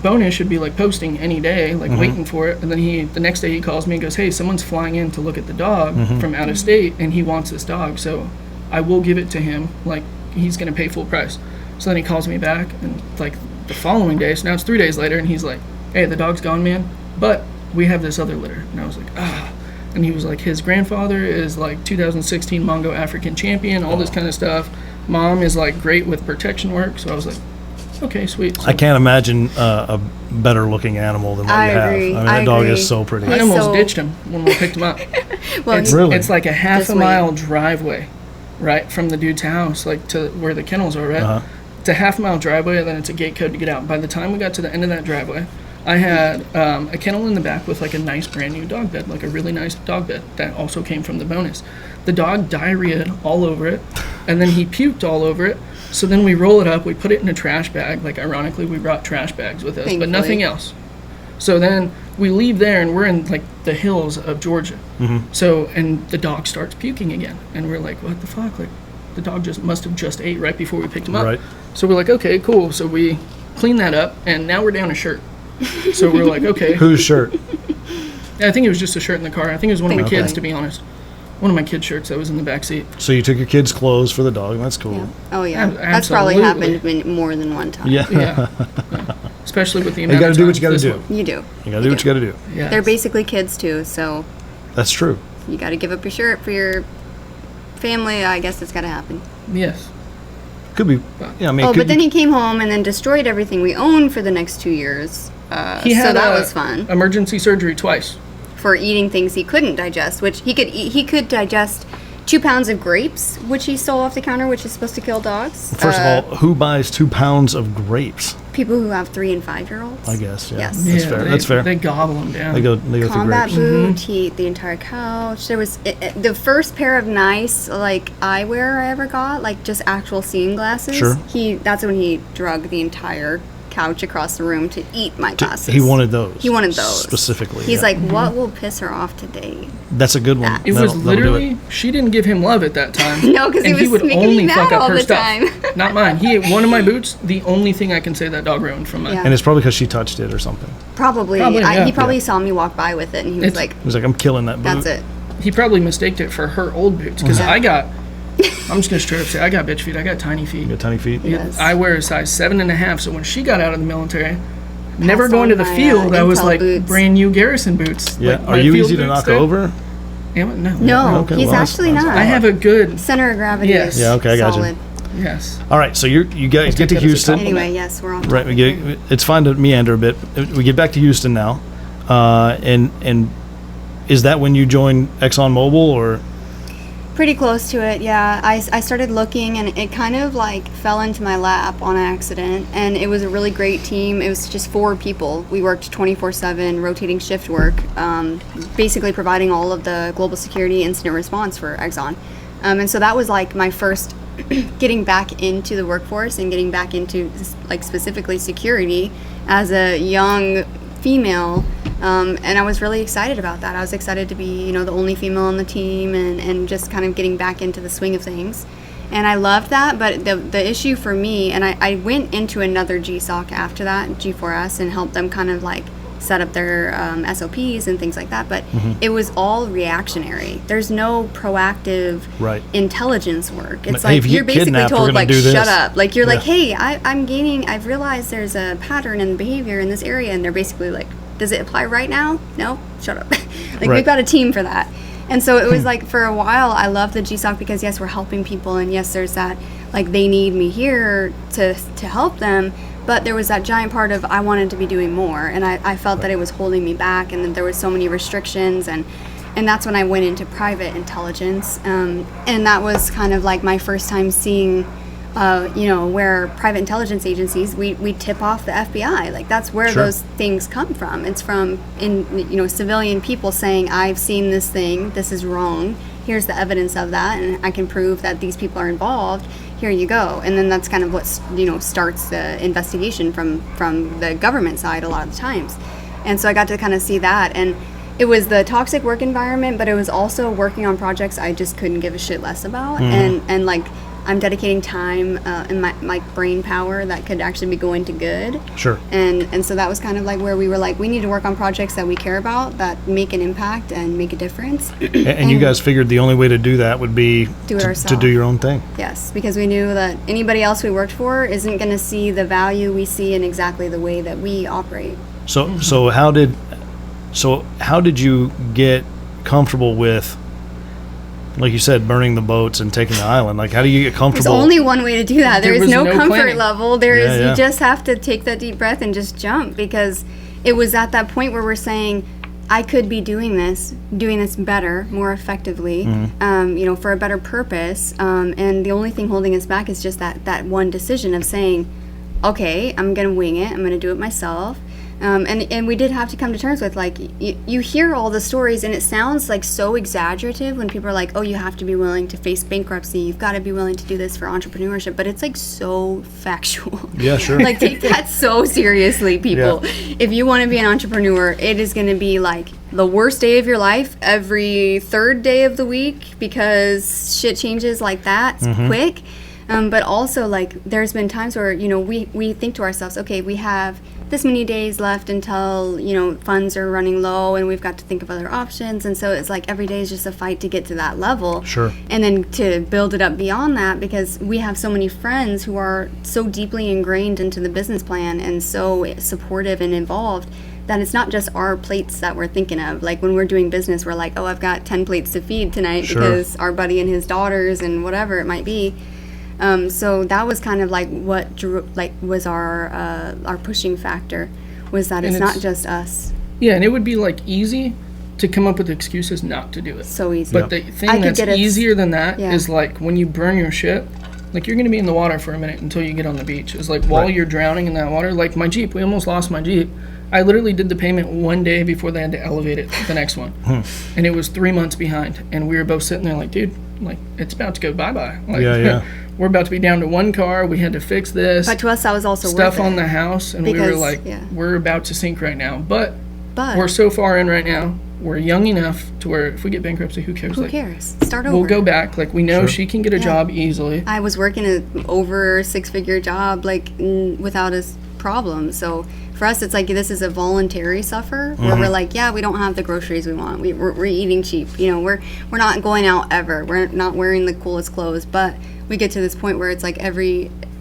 bonus should be, like, posting any day, like, waiting for it. And then the next day he calls me and goes, hey, someone's flying in to look at the dog from out of state, and he wants this dog. So I will give it to him. Like, he's going to pay full price. So then he calls me back, and, like, the following day, so now it's 3 days later, and he's like, hey, the dog's gone, man. But we have this other litter. And I was like, ah. And he was like, his grandfather is like 2016 Mongo African champion, all this kind of stuff. Mom is like great with protection work. So I was like, okay, sweet. So I can't imagine a better looking animal than what you have. Agree. I mean, that dog is so pretty. I almost ditched him when we picked him up. Well, It's like a half a mile driveway, right, from the dude's house, like to where the kennels are, right? It's a half mile driveway, and then it's a gate code to get out. By the time we got to the end of that driveway, I had a kennel in the back with like a nice brand new dog bed, like a really nice dog bed that also came from the bonus. The dog diarrheaed all over it, and then he puked all over it. So then we roll it up, we put it in a trash bag. Like, ironically, we brought trash bags with us, Thankfully. but nothing else. So then we leave there, and we're in like the hills of Georgia. So, and the dog starts puking again, and we're like, what the fuck? Like, the dog must have just ate right before we picked him up. Right. So we're like, okay, cool. So we clean that up, and now we're down a shirt. So we're like, okay. Whose shirt? I think it was just a shirt in the car. I think it was one of my Thankfully. kids, to be honest. One of my kids' shirts that was in the back seat. So you took your kids' clothes for the dog. That's cool. Yeah. Oh, yeah. Ab- That's probably absolutely. happened more than one time. Yeah. Yeah. Especially with the amount You got to of do what you got times to this do. one- You do. You got to do what you got to do. Yeah. They're basically kids, too, so That's true. you got to give up your shirt for your family. I guess it's got to happen. Yes. Could be. Yeah, I mean, But then he came home and then destroyed everything we owned for the next 2 years. He So had that was fun. emergency surgery twice. For eating things he couldn't digest, which he could eat. He could digest 2 pounds of grapes, which he stole off the counter, which is supposed to kill dogs. First of all, who buys 2 pounds of grapes? People who have 3 and 5-year-olds. I guess. Yeah. Yes. That's fair. That's fair. They gobble them down. They go through Combat grapes. boot. He ate the entire couch. There was the first pair of nice like eyewear I ever got, like just actual seeing glasses. Sure. That's when he drug the entire couch across the room to eat my glasses. He wanted those. He wanted those specifically. He's yeah. like, what will piss her off today? That's a good one. It was That'll do literally, it. she didn't give him love at that time. No, 'cause he and was would making me only mad fuck up all her the stuff. time. Not mine. He ate one of my boots, the only thing I can say that dog ruined from mine. Yeah. And it's probably because she touched it or something. Probably. yeah. He probably saw me walk by with it, and he was It's- like, He was like, I'm killing that boot. "That's it." He probably mistaked it for her old boots because Yeah. I'm just going to straight up say, I got bitch feet. I got tiny feet. You got tiny feet? Yes. I wear a size 7.5, so when she got out of the military, never Passed going to on the my, field, I was Intel like boots. brand new Garrison boots. Yeah. Like Are my you field easy to boots knock there. over? Yeah, no. No, Okay, he's well, actually that's- not. I have a good, Center of gravity Yes. is Yeah, okay, I got you. solid. yes. All right. So you guys get to that as a Houston. compliment. Anyway, yes, we're on. Right. It's fine to meander a bit. We get back to Houston now. And is that when you joined ExxonMobil or? Pretty close to it, yeah. I started looking, and it kind of like fell into my lap on accident, and it was a really great team. It was just 4 people. We worked 24/7 rotating shift work, basically providing all of the global security incident response for Exxon. And so that was like my first getting back into the workforce and getting back into like specifically security as a young female. And I was really excited about that. I was excited to be, the only female on the team and just kind of getting back into the swing of things. And I loved that, but the issue for me, and I went into another GSOC after that, G4S, and helped them kind of like set up their SOPs and things like that, but it was all reactionary. There's no proactive Right. intelligence work. It's Hey, like if you you're get basically kidnapped, we're told gonna like do this. shut up. Like you're like, Yeah. hey, I've realized there's a pattern in behavior in this area, and they're basically like, does it apply right now? No, shut up. Like Right. we've got a team for that. And so it was like for a while I loved the GSOC because yes, we're helping people, and yes, there's that like they need me here to help them. But there was that giant part of I wanted to be doing more, and I felt that it was holding me back, and that there was so many restrictions, and and that's when I went into private intelligence, and that was kind of like my first time seeing, where private intelligence agencies, we tip off the FBI. Like, that's where those things come from. It's from civilian people saying, I've seen this thing, this is wrong, here's the evidence of that, and I can prove that these people are involved, here you go. And then that's kind of what starts the investigation from the government side a lot of the times. And so I got to kind of see that, and it was the toxic work environment, but it was also working on projects I just couldn't give a shit less about. And like, I'm dedicating time and my brain power that could actually be going to good. Sure. And so that was kind of like where we were like, we need to work on projects that we care about, that make an impact and make a difference. And you guys figured the only way to do that would be to do your own thing. Yes, because we knew that anybody else we worked for isn't going to see the value we see in exactly the way that we operate. So how did you get comfortable with, like you said, burning the boats and taking the island? Like, how do you get comfortable? There's only one way to do that. There is no comfort planning. level. You just have to take that deep breath and just jump, because it was at that point where we're saying, I could be doing this better, more effectively, for a better purpose. And the only thing holding us back is just that one decision of saying, okay, I'm going to wing it. I'm going to do it myself. And we did have to come to terms with, like, you hear all the stories and it sounds like so exaggerative when people are like, oh, you have to be willing to face bankruptcy, you've got to be willing to do this for entrepreneurship, but it's like so factual. Yeah, sure. Like, take that so seriously, people. Yeah. If you want to be an entrepreneur, it is going to be like the worst day of your life every third day of the week, because shit changes like that quick. But also, like, there's been times where, we think to ourselves, okay, we have this many days left until, funds are running low and we've got to think of other options. And so it's like every day is just a fight to get to that level. Sure. And then to build it up beyond that, because we have so many friends who are so deeply ingrained into the business plan and so supportive and involved that it's not just our plates that we're thinking of. Like, when we're doing business, we're like, oh, I've got 10 plates to feed tonight because our buddy and his daughters and whatever it might be. So that was kind of like what was our pushing factor, was that it's not just us. Yeah, and it would be like easy to come up with excuses not to do it. So easy. But the thing that's easier than that is, like, when you burn your ship, like, you're going to be in the water for a minute until you get on the beach. It's like, while you're drowning in that water, like my Jeep, we almost lost my Jeep. I literally did the payment one day before they had to elevate it the next one. And it was 3 months behind. And we were both sitting there like, dude, like, it's about to go bye-bye. Like, we're about to be down to one car. We had to fix this. But to us, that was also stuff on the house. And we were like, we're about to sink right now. But we're so far in right now. We're young enough to where if we get bankruptcy, who cares? Who cares? Start over. We'll go back. Like, we know she can get a job easily. I was working an over 6-figure job, like, without a problem. So for us, it's like, this is a voluntary suffer where we're like, we don't have the groceries we want. We're eating cheap. We're not going out ever. We're not wearing the coolest clothes. But we get to this point where it's like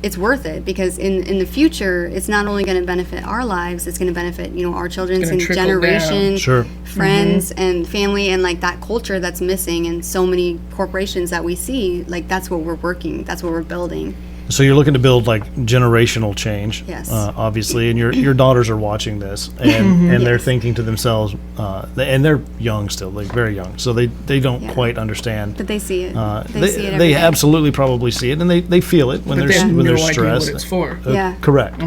it's worth it, because in the future, it's not only going to benefit our lives, it's going to benefit, our children's generation, friends and family, and like that culture that's missing in so many corporations that we see. Like, that's what we're building. So you're looking to build, like, generational change, yes. Obviously, and your daughters are watching this, and they're thinking to themselves, and they're young still, like very young, so they don't quite understand. But they see it. They see it every they day. Absolutely probably see it, and they feel it when they're stressed. What it's for. Correct.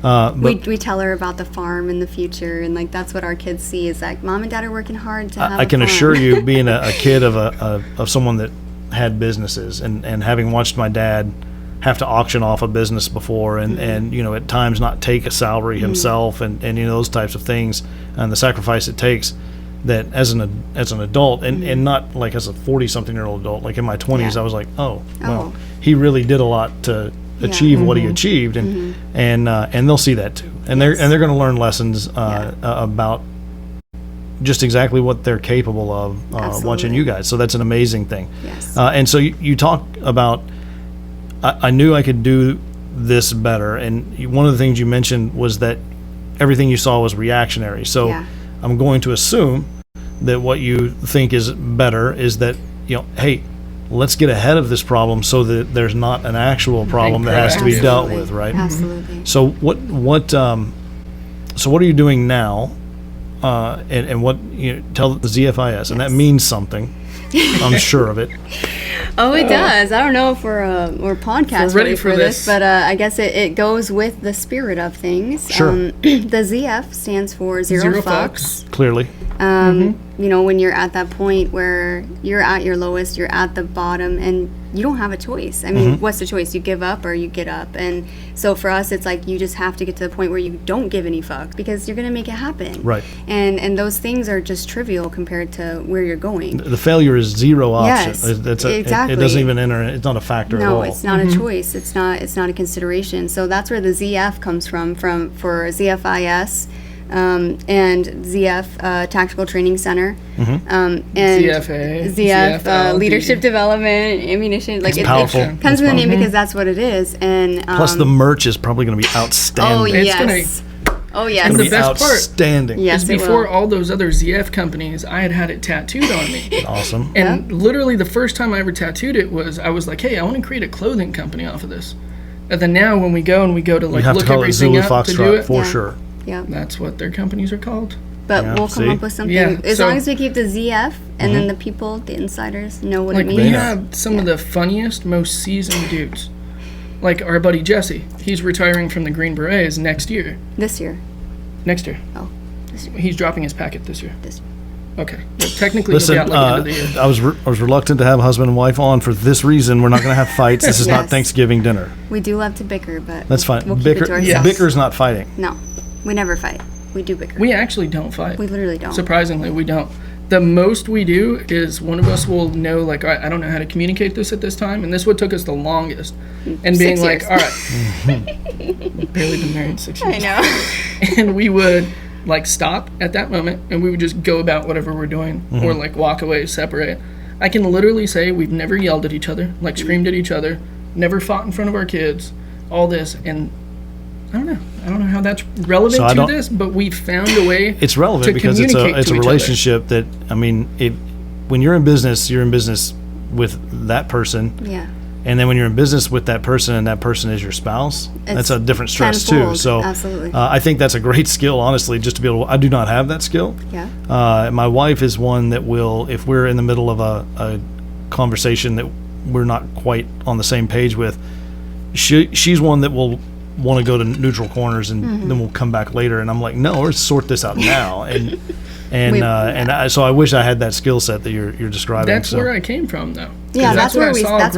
But we tell her about the farm in the future, and like that's what our kids see is like, mom and dad are working hard to have I can farm. assure you, being a kid of someone that had businesses, and having watched my dad have to auction off a business before, and at times not take a salary himself, and those types of things, and the sacrifice it takes, that as an adult, and not like as a 40-something-year-old adult, like in my 20s, I was like, well, he really did a lot to achieve what he achieved, and they'll see that too, and they're going to learn lessons about just exactly what they're capable of watching you guys. So that's an amazing thing. Yes. And so you talk about, I knew I could do this better, and one of the things you mentioned was that everything you saw was reactionary. So I'm going to assume that what you think is better is that, hey, let's get ahead of this problem so that there's not an actual problem that has to be dealt with, right? Absolutely. So what are you doing now and what tell the ZFIS, and that means something. I'm sure of it. Oh, it does. I don't know if we're podcast ready for this, but I guess it goes with the spirit of things. Sure. The ZF stands for zero fucks. Clearly. When you're at that point where you're at your lowest, you're at the bottom, and you don't have a choice. I mean, what's the choice? You give up or you get up. And so for us, it's like you just have to get to the point where you don't give any fucks because you're going to make it happen. Right. And those things are just trivial compared to where you're going. The failure is zero option. Yes, exactly. It doesn't even enter. It's not a factor at all. No, it's not a choice. It's not a consideration. So that's where the ZF comes from for ZFIS. And ZF Tactical Training Center, and ZF Leadership Development, Ammunition. Like it's powerful. It comes with the name because that's what it is. And plus, the merch is probably going to be outstanding. Oh yes. And the best outstanding. part is before all those other ZF companies, I had it tattooed on me. Awesome. And literally the first time I ever tattooed it I was like, hey, I want to create a clothing company off of this. And then now when we go to like look everything up to do it, for sure. Yeah, that's what their companies are called. But we'll come up with something as long as we keep the ZF, and then the people, the insiders, know what it means. We have some of the funniest, most seasoned dudes. Like our buddy Jesse, he's retiring from the Green Berets next year. This year. Next year. Oh, this year. He's dropping his packet this year. This year. Okay. Well, technically, listen, he'll be out like the end of the year. I was reluctant to have husband and wife on for this reason. We're not going to have fights. This is not Thanksgiving dinner. We do love to bicker, but that's fine. We'll keep it to ourselves. Bicker's not fighting. No, we never fight. We do bicker. We actually don't fight. We literally don't. Surprisingly, we don't. The most we do is one of us will know, like, all right, I don't know how to communicate this at this time, and this is what took us the longest. And being 6 like, years. all right, barely been married 6 years. I know. And we would, like, stop at that moment, and we would just go about whatever we're doing, or, like, walk away, separate. I can literally say we've never yelled at each other, like, screamed at each other, never fought in front of our kids, all this, and I don't know how that's relevant to this, but we found a way. It's relevant because it's a relationship that, I mean, when you're in business with that person. Yeah. And then when you're in business with that person and that person is your spouse, that's a different stress tenfold, too. So absolutely. I think that's a great skill, honestly, just to be able to, I do not have that skill. Yeah. My wife is one that will, if we're in the middle of a conversation that we're not quite on the same page with, she's one that will want to go to neutral corners and then we'll come back later, and I'm like, no, let's sort this out now. So I wish I had that skill set that you're describing. That's where I came from, though. Yeah, that's where we started,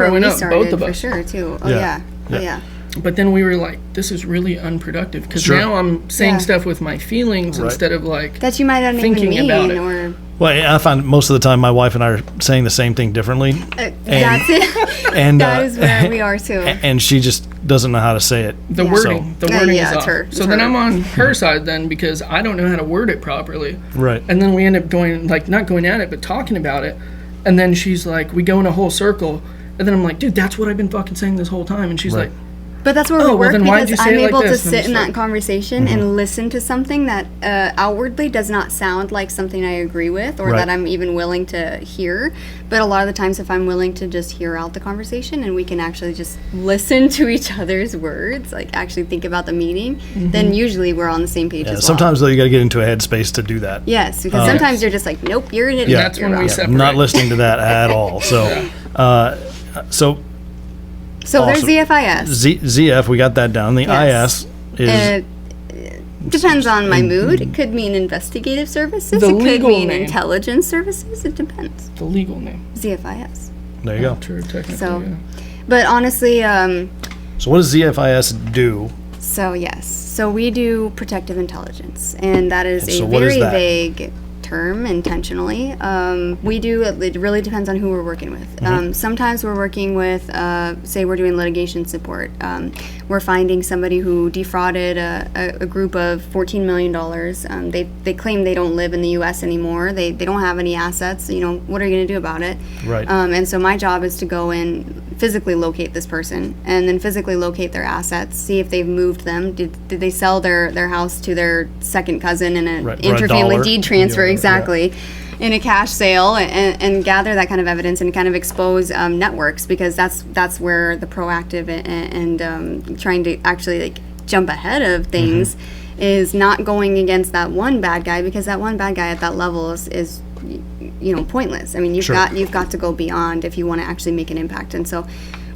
both of for us. sure too. Yeah. But then we were like, this is really unproductive because now I'm saying stuff with my feelings instead of like that you might not thinking even mean about it. Or well, I find most of the time my wife and I are saying the same thing differently. That's it. And that is where we are too. And she just doesn't know how to say it. The wording is off. It's then I'm on her side then because I don't know how to word it properly. Right. And then we end up going, like, not going at it, but talking about it. And then she's like, we go in a whole circle. And then I'm like, dude, that's what I've been fucking saying this whole time. And she's like, but that's where we work because I'm able to sit in that that conversation and listen to something that outwardly does not sound like something I agree with or that I'm even willing to hear. But a lot of the times if I'm willing to just hear out the conversation and we can actually just listen to each other's words, like actually think about the meaning, then usually we're on the same page as well. Sometimes though you got to get into a headspace to do that. Yes, because sometimes you're just like, nope, you're an idiot. Yeah, that's when we separate. I'm not listening to that at all. So awesome. There's ZFIS. ZF, we got that down. The IS is... depends on my mood. It could mean investigative services. The it could legal mean name. Intelligence services. It depends. The legal name. ZFIS. There you go. True, technically, so, but honestly... so what does ZFIS do? So yes. So we do protective intelligence. And that is a very vague term intentionally. It really depends on who we're working with. Sometimes we're working with, say we're doing litigation support. We're finding somebody who defrauded a group of $14 million. They claim they don't live in the U.S. anymore. They don't have any assets. You know, what are you going to do about it? Right. And so my job is to go in, physically locate this person, and then physically locate their assets, see if they've moved them. Did they sell their house to their second cousin in an interfamily deed transfer? Exactly. In a cash sale, and gather that kind of evidence and kind of expose networks, because that's where the proactive and trying to actually like jump ahead of things is not going against that one bad guy, because that one bad guy at that level is pointless. I mean, you've got to go beyond if you want to actually make an impact. And so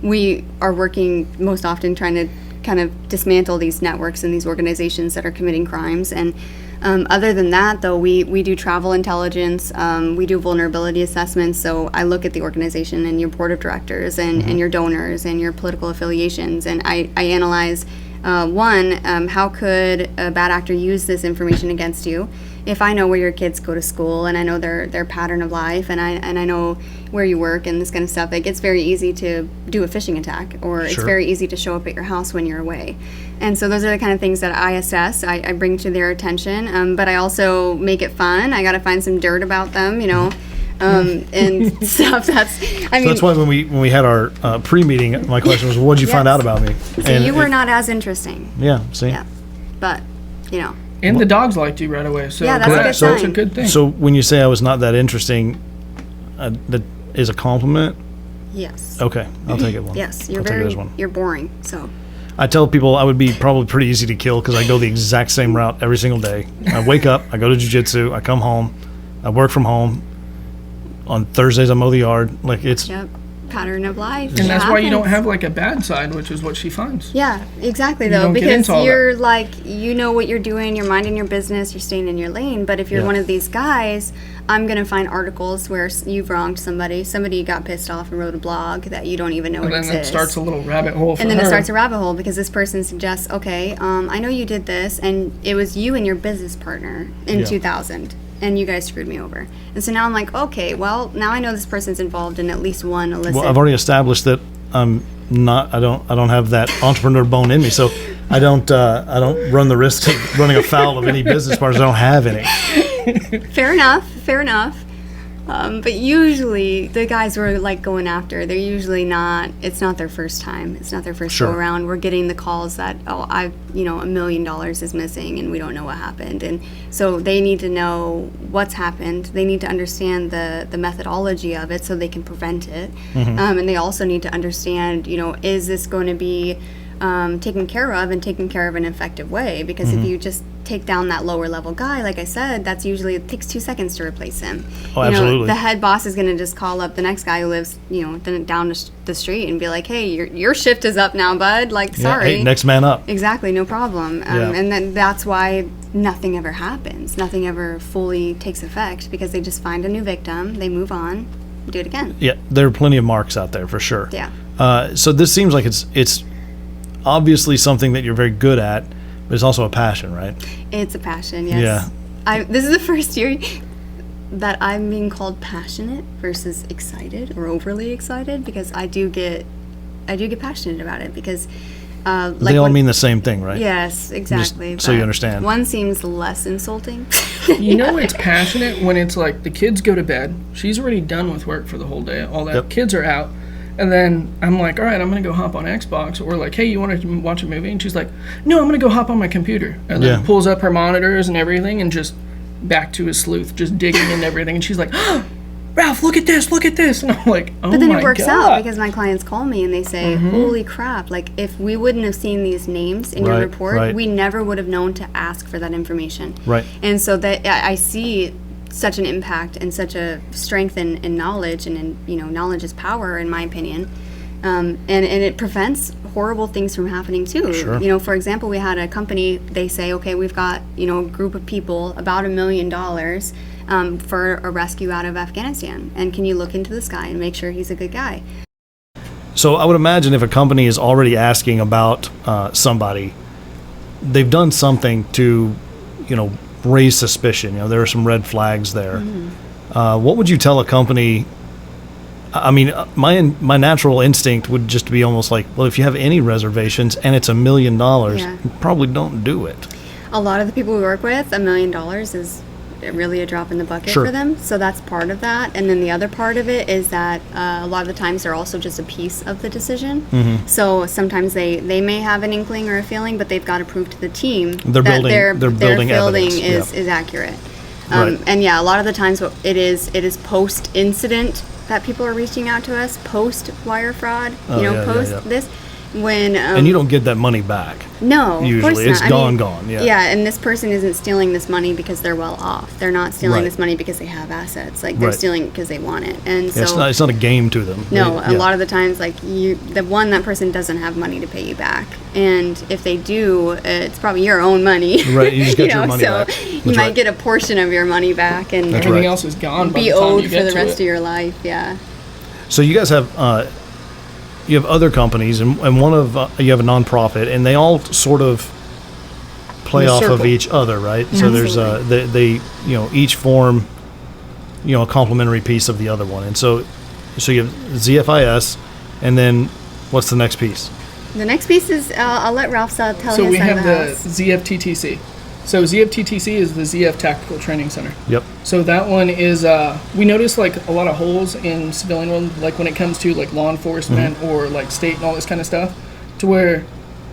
we are working most often trying to kind of dismantle these networks and these organizations that are committing crimes. And other than that, though, we do travel intelligence, we do vulnerability assessments. So I look at the organization and your board of directors and your donors and your political affiliations, and I analyze how could a bad actor use this information against you? If I know where your kids go to school and I know their pattern of life and I know where you work and this kind of stuff, it gets very easy to do a phishing attack, or it's very easy to show up at your house when you're away. And so those are the kind of things that I assess, I bring to their attention, but I also make it fun. I got to find some dirt about them, and stuff. So that's why when we had our pre-meeting, my question was, what did you find out about me? So you were not as interesting. Yeah, see? Yeah, but, And the dogs liked you right away. So yeah, that's a good sign. That's a good thing. So when you say I was not that interesting, that is a compliment? Yes. Okay, I'll take it one. Yes, you're boring, so. I tell people I would be probably pretty easy to kill because I go the exact same route every single day. I wake up, I go to jiu-jitsu, I come home, I work from home. On Thursdays, I mow the yard. Like, it's... Yep. Pattern of life. And that's why you don't have like a bad side, which is what she finds. Yeah, exactly, though, because you're like, what you're doing, you're minding your business, you're staying in your lane. But if you're one of these guys, I'm going to find articles where you've wronged somebody got pissed off and wrote a blog that you don't even know exists. And then it starts a little rabbit hole for And then her. it starts a rabbit hole because this person suggests, okay, I know you did this, and it was you and your business partner in 2000. And you guys screwed me over. And so now I'm like, okay, well, now I know this person's involved in at least one illicit. Well, I've already established that I'm not. I don't have that entrepreneur bone in me, so I don't run the risk of running afoul of any business partners. I don't have any. Fair enough. But usually the guys we're like going after, they're usually not. It's not their first time. It's not their first go around. We're getting the calls that $1 million is missing and we don't know what happened, and so they need to know what's happened. They need to understand the methodology of it so they can prevent it, and they also need to understand, is this going to be taken care of and taken care of in an effective way? Because if you just take down that lower level guy, like I said, that's usually, it takes 2 seconds to replace him. Oh, absolutely. The head boss is going to just call up the next guy who lives, down the street and be like, hey, your shift is up now, bud. Like, sorry. Hey, next man up. Exactly, no problem. And then that's why nothing ever happens. Nothing ever fully takes effect, because they just find a new victim, they move on, do it again. Yeah, there are plenty of marks out there for sure. Yeah. So this seems like it's obviously something that you're very good at, but it's also a passion, right? It's a passion, yes. Yeah. This is the first year that I'm being called passionate versus excited or overly excited, because I do get passionate about it, because they all mean the same thing, right? Yes, exactly. Just so you understand. One seems less insulting. It's passionate when it's like the kids go to bed. She's already done with work for the whole day. All that. Yep. Kids are out. And then I'm like, all right, I'm going to go hop on Xbox. Or like, hey, you want to watch a movie? And she's like, no, I'm going to go hop on my computer. And then pulls up her monitors and everything and just back to his sleuth, just digging into everything. And she's like, oh, Ralph, look at this. And I'm like, oh my God. But then it works out, because my clients call me and they say, holy crap, like if we wouldn't have seen these names in your report, we never would have known to ask for that information. Right. And so that I see such an impact and such a strength in knowledge, and knowledge is power, in my opinion, and it prevents horrible things from happening too. Sure. For example, we had a company, they say, okay, we've got a group of people, about $1 million for a rescue out of Afghanistan, and can you look into this guy and make sure he's a good guy? So I would imagine if a company is already asking about somebody, they've done something to raise suspicion. There are some red flags there. What would you tell a company? I mean, my natural instinct would just be almost like, well, if you have any reservations and it's $1 million, you probably don't do it. A lot of the people we work with, $1 million is really a drop in the bucket for them. So that's part of that. And then the other part of it is that a lot of the times they're also just a piece of the decision. So sometimes they may have an inkling or a feeling, but they've got to prove to the team that their building is accurate. And a lot of the times it is post incident that people are reaching out to us, post wire fraud, post this. when and you don't get that money back. No, usually of course it's not. gone. Yeah. Yeah, and this person isn't stealing this money because they're well off. They're not stealing Right. this money because they have assets. Like they're Right. stealing it because they want it. And so It's not a game to them. no, a lot of the times, like that person doesn't have money to pay you back, and if they do, it's probably your own money. Right, you just get your money so back. you That's might right. get a portion of your money back, and That's Everything right. else is gone by be the time owed you for get the to rest it. of your life. Yeah. So you guys have you have other companies, and one of you have a nonprofit, and they all sort of play In a off of circle. each other, right? So there's they each form a complementary piece of the other one, and so you have Zfis, and then what's the next piece? The next piece is I'll let Ralph tell So his we side have of the the house. ZFTTC. So ZFTTC is the ZF Tactical Training Center. Yep. So that one is, we notice like a lot of holes in civilian world, like when it comes to like law enforcement or like state and all this kind of stuff, to where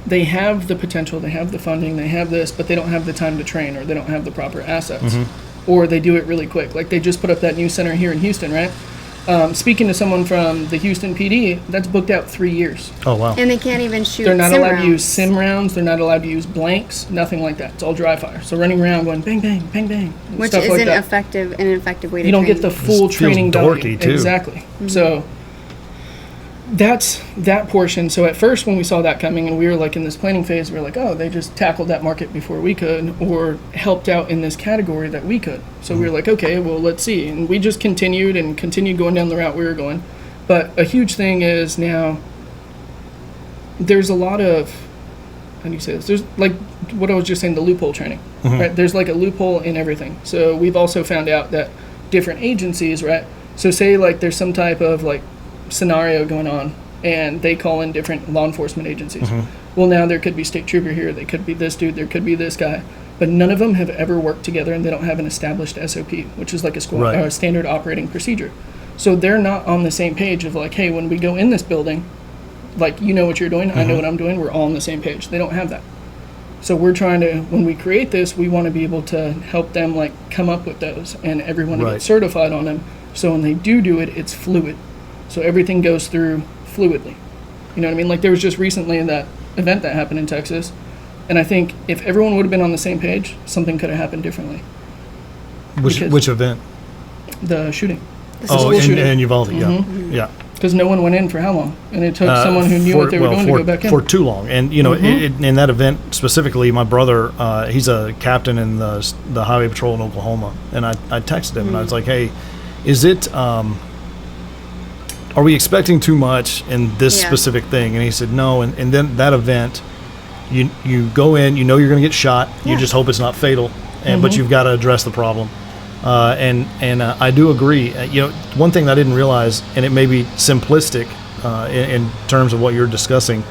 they have the potential, they have the funding, they have this, but they don't have the time to train, or they don't have the proper assets, or they do it really quick. Like they just put up that new center here in Houston, right? Speaking to someone from the Houston PD, that's booked out 3 years. Oh wow. And they can't even shoot. They're not sim allowed to use rounds. sim rounds. They're not allowed to use blanks. Nothing like that. It's all dry fire. So running around going bang, bang, bang, bang. Which stuff isn't like that. an effective way to You don't train. get the full This feels training dorky, value. too. Exactly. So that's that portion. So at first when we saw that coming and we were like in this planning phase, we were like, oh, they just tackled that market before we could, or helped out in this category that we could. So we were like, okay, well, let's see. And we just continued going down the route we were going. But a huge thing is now there's a lot of, how do you say this? There's like what I was just saying, the loophole training, right? There's like a loophole in everything. So we've also found out that different agencies, right? So say like there's some type of like scenario going on and they call in different law enforcement agencies. Well, now there could be state trooper here, they could be this dude, there could be this guy, but none of them have ever worked together and they don't have an established SOP, which is like a squad, Right. standard operating procedure. So they're not on the same page of like, hey, when we go in this building, like, you know what you're doing, I know what I'm doing, we're all on the same page. They don't have that. So we're trying to, when we create this, we want to be able to help them like come up with those and everyone to Right. get certified on them. So when they do it, it's fluid. So everything goes through fluidly. You know what I mean? Like there was just recently that event that happened in Texas. And I think if everyone would have been on the same page, something could have happened differently. Because- Which event? The shooting. The Oh, school in shooting. Uvalde. Yeah. Because no one went in for how long? And it took someone who knew what they were doing to go back in. for too long. And in that event specifically, my brother, he's a captain in the highway patrol in Oklahoma, and I texted him and I was like, hey, is it are we expecting too much in this Yeah. specific thing? And he said no. And then that event, you go in, you're going to get shot, you Yeah. just hope it's not fatal, but you've got to address the problem. And I do agree. One thing that I didn't realize, and it may be simplistic in terms of what you're discussing,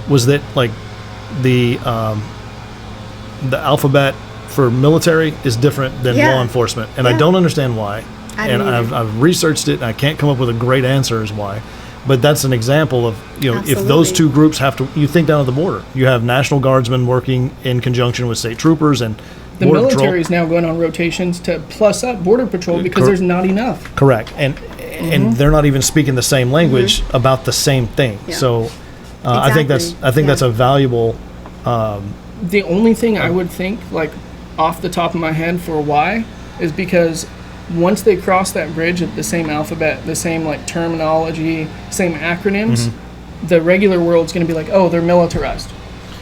was that like the alphabet for military is different than Yeah. law enforcement, and I Yeah. don't understand why. I And don't either. I've researched it, and I can't come up with a great answer as why. But that's an example of, if those Absolutely. two groups have to, you think down at the border, you have National Guardsmen working in conjunction with state troopers and The Border Patrol. military is now going on rotations to plus up Border Patrol because there's not enough. Correct, and they're not even speaking the same language about the same thing. Yeah. So I think Exactly. that's a valuable. The only thing I would think, like off the top of my head, for why is because once they cross that bridge of the same alphabet, the same like terminology, same acronyms, the regular world's going to be like, oh, they're militarized.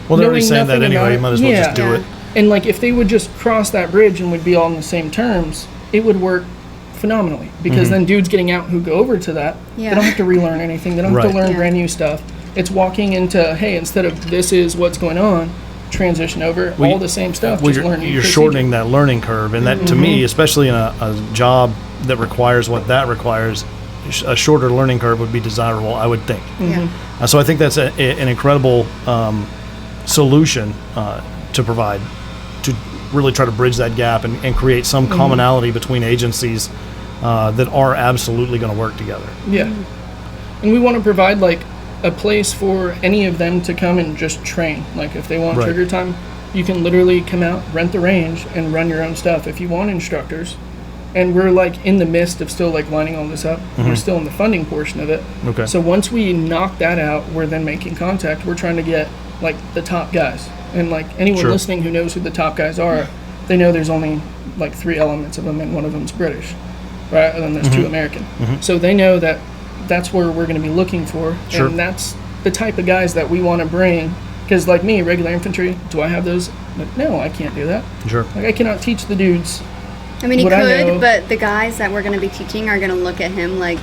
Well, they're already Knowing saying that nothing anyway. about You it. might as well just do Yeah. it. And like if they would just cross that bridge and would be all on the same terms, it would work phenomenally. Because then dudes getting out who go over to that, Yeah. they don't have to relearn anything. They don't have Right. to learn Yeah. brand new stuff. It's walking into, hey, instead of this is what's going on, transition over, Well, all the same stuff. Well, just learn new you're procedure. shortening that learning curve, and that to me, especially in a job that requires what that requires, a shorter learning curve would be desirable, I would think. Yeah. So I think that's an incredible solution to provide, to really try to bridge that gap and create some commonality between agencies that are absolutely going to work together. Yeah. And we want to provide like a place for any of them to come and just train. Like if they want Right. trigger time, you can literally come out, rent the range, and run your own stuff. If you want instructors, and we're like in the midst of still like lining all this up. We're still in the funding portion of it. Okay. So once we knock that out, we're then making contact. We're trying to get like the top guys, and like anyone listening who knows who the top guys are, they know there's only like 3 elements of them, and one of them's British, right? And then there's 2 American. So they know that that's where we're going to be looking for, and that's the type of guys that we want to bring. Because like me, regular infantry, do I have those? Like, no, I can't do that. Sure. Like I cannot teach the dudes. I mean, he could, but the guys that we're going to be teaching are going to look at him like...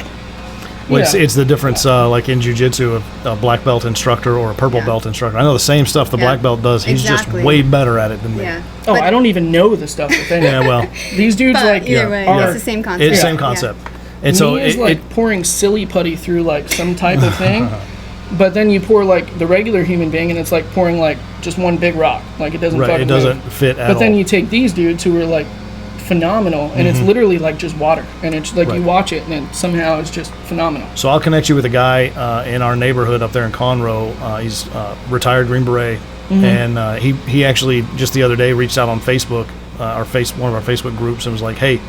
Well, it's the difference, like in jiu-jitsu, of a black belt instructor or a purple belt instructor. I know the same stuff the black belt does. He's just way better at it than me. Yeah. Oh, I don't even know the stuff that they know. Yeah, well. These dudes, like, either way, it's the same concept. It's the same concept. And so it's like pouring silly putty through, like, some type of thing. But then you pour, like, the regular human being, and it's like pouring, like, just one big rock. Like, it doesn't fucking it doesn't move. fit at all. But then you take these dudes who are, like, phenomenal, and it's literally like just water, and it's like you watch it and then somehow it's just phenomenal. So I'll connect you with a guy in our neighborhood up there in Conroe. He's retired Green Beret, and he actually just the other day reached out on Facebook, one of our Facebook groups, and was like, hey,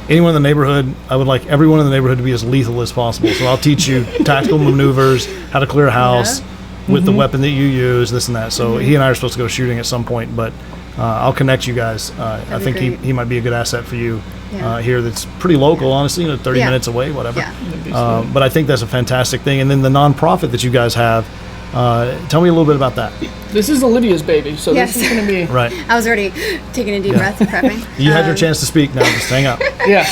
anyone in the neighborhood, I would like everyone in the neighborhood to be as lethal as possible, so I'll teach you tactical maneuvers, how to clear a house with the weapon that you use, this and that. So he and I are supposed to go shooting at some point, but I'll connect you guys. I think he might be a good asset for you here. That's pretty local, honestly, 30 minutes away, whatever. Yeah. But I think that's a fantastic thing. And then the nonprofit that you guys have, tell me a little bit about that. This is Olivia's baby, so this is going to be... Right. I was already taking a deep breath and prepping. You had your chance to speak. Now just hang up. Yeah.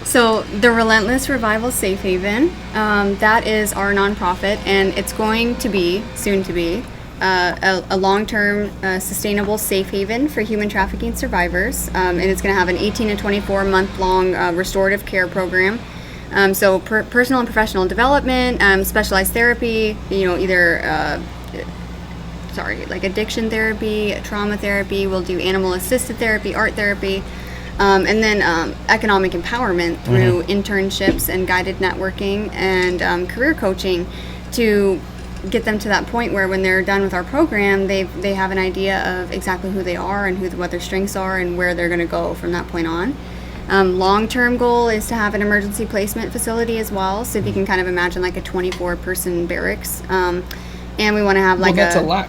So the Relentless Revival Safe Haven, that is our nonprofit, and it's going to be, soon to be, a long-term sustainable safe haven for human trafficking survivors, and it's going to have an 18 to 24 month-long restorative care program. So personal and professional development, specialized therapy, either like addiction therapy, trauma therapy. We'll do animal-assisted therapy, art therapy, and then economic empowerment through internships and guided networking and career coaching to get them to that point where when they're done with our program, they have an idea of exactly who they are and what their strengths are and where they're going to go from that point on. Long-term goal is to have an emergency placement facility as well. So if you can kind of imagine like a 24-person barracks, and we want to have like that's a lack.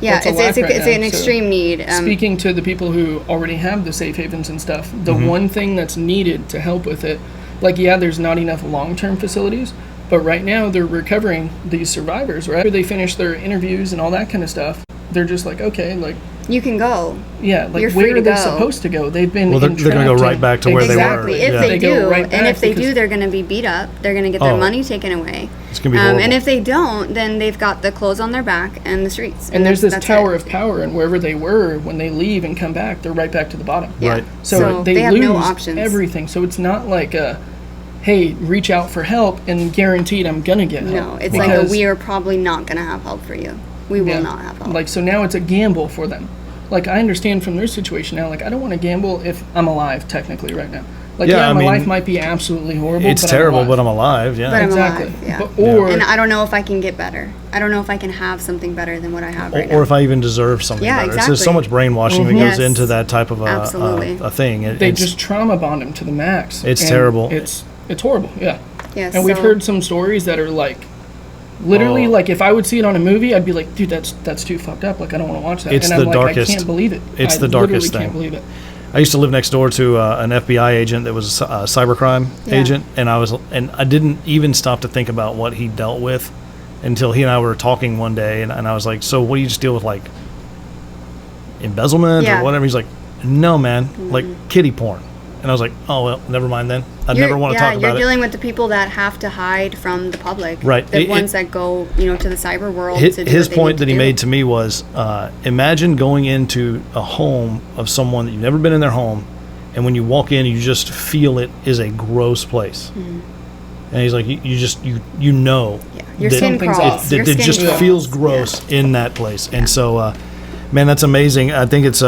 Yeah, it's an extreme need. Speaking to the people who already have the safe havens and stuff, the one thing that's needed to help with it, like there's not enough long-term facilities. But right now, they're recovering these survivors, right? After they finish their interviews and all that kind of stuff, they're just like, okay, like... You can go. Yeah, like, You're free where to are they go. supposed to go? They've been they're going to go right back to where they were. Exactly. If they do, right and if they do, they're going to be beat up. They're going to get their money taken away. It's going to be horrible. And if they don't, then they've got the clothes on their back and the streets. And there's this tower of power, and wherever they were, when they leave and come back, they're right back to the bottom. Yeah. Right. So they have lose no options. Everything. So it's not like hey, reach out for help and guaranteed I'm going to get help. No, it's like we are probably not going to have help for you. We will not have help. Like, so now it's a gamble for them. Like, I understand from their situation now, like, I don't want to gamble if I'm alive, technically, right now. Like, my life might be absolutely horrible. It's terrible, but I'm alive, yeah. But I'm exactly. alive, yeah. And I don't know if I can get better. I don't know if I can have something better than what I have right now. Or if I even deserve something better. Exactly. There's so much brainwashing that goes into that type of Absolutely. a thing. They just trauma bond them to the max. It's terrible. It's horrible, yeah. Yes, and we've heard some stories that are like, literally, like if I would see it on a movie, I'd be like, dude, that's too fucked up. Like I don't want to watch that. It's and the darkest. I can't believe it. It's the darkest thing. I can't believe it. I used to live next door to an FBI agent that was a cybercrime agent, and I didn't even stop to think about what he dealt with until he and I were talking one day, and I was like, so what do you just deal with, like embezzlement or whatever? He's like, no, man, like kiddie porn. And I was like, oh, well, never mind then. I'd never want to talk about it. Yeah, you're dealing with the people that have to hide from the public. Right. The ones that go, to the cyber world. His point that he made to me was, imagine going into a home of someone that you've never been in their home, and when you walk in, you just feel it is a gross place. Mm-hmm. And he's like, you know. Yeah. Your skin crawls. It just feels gross in that place. Yeah. And so, man, that's amazing. I think it's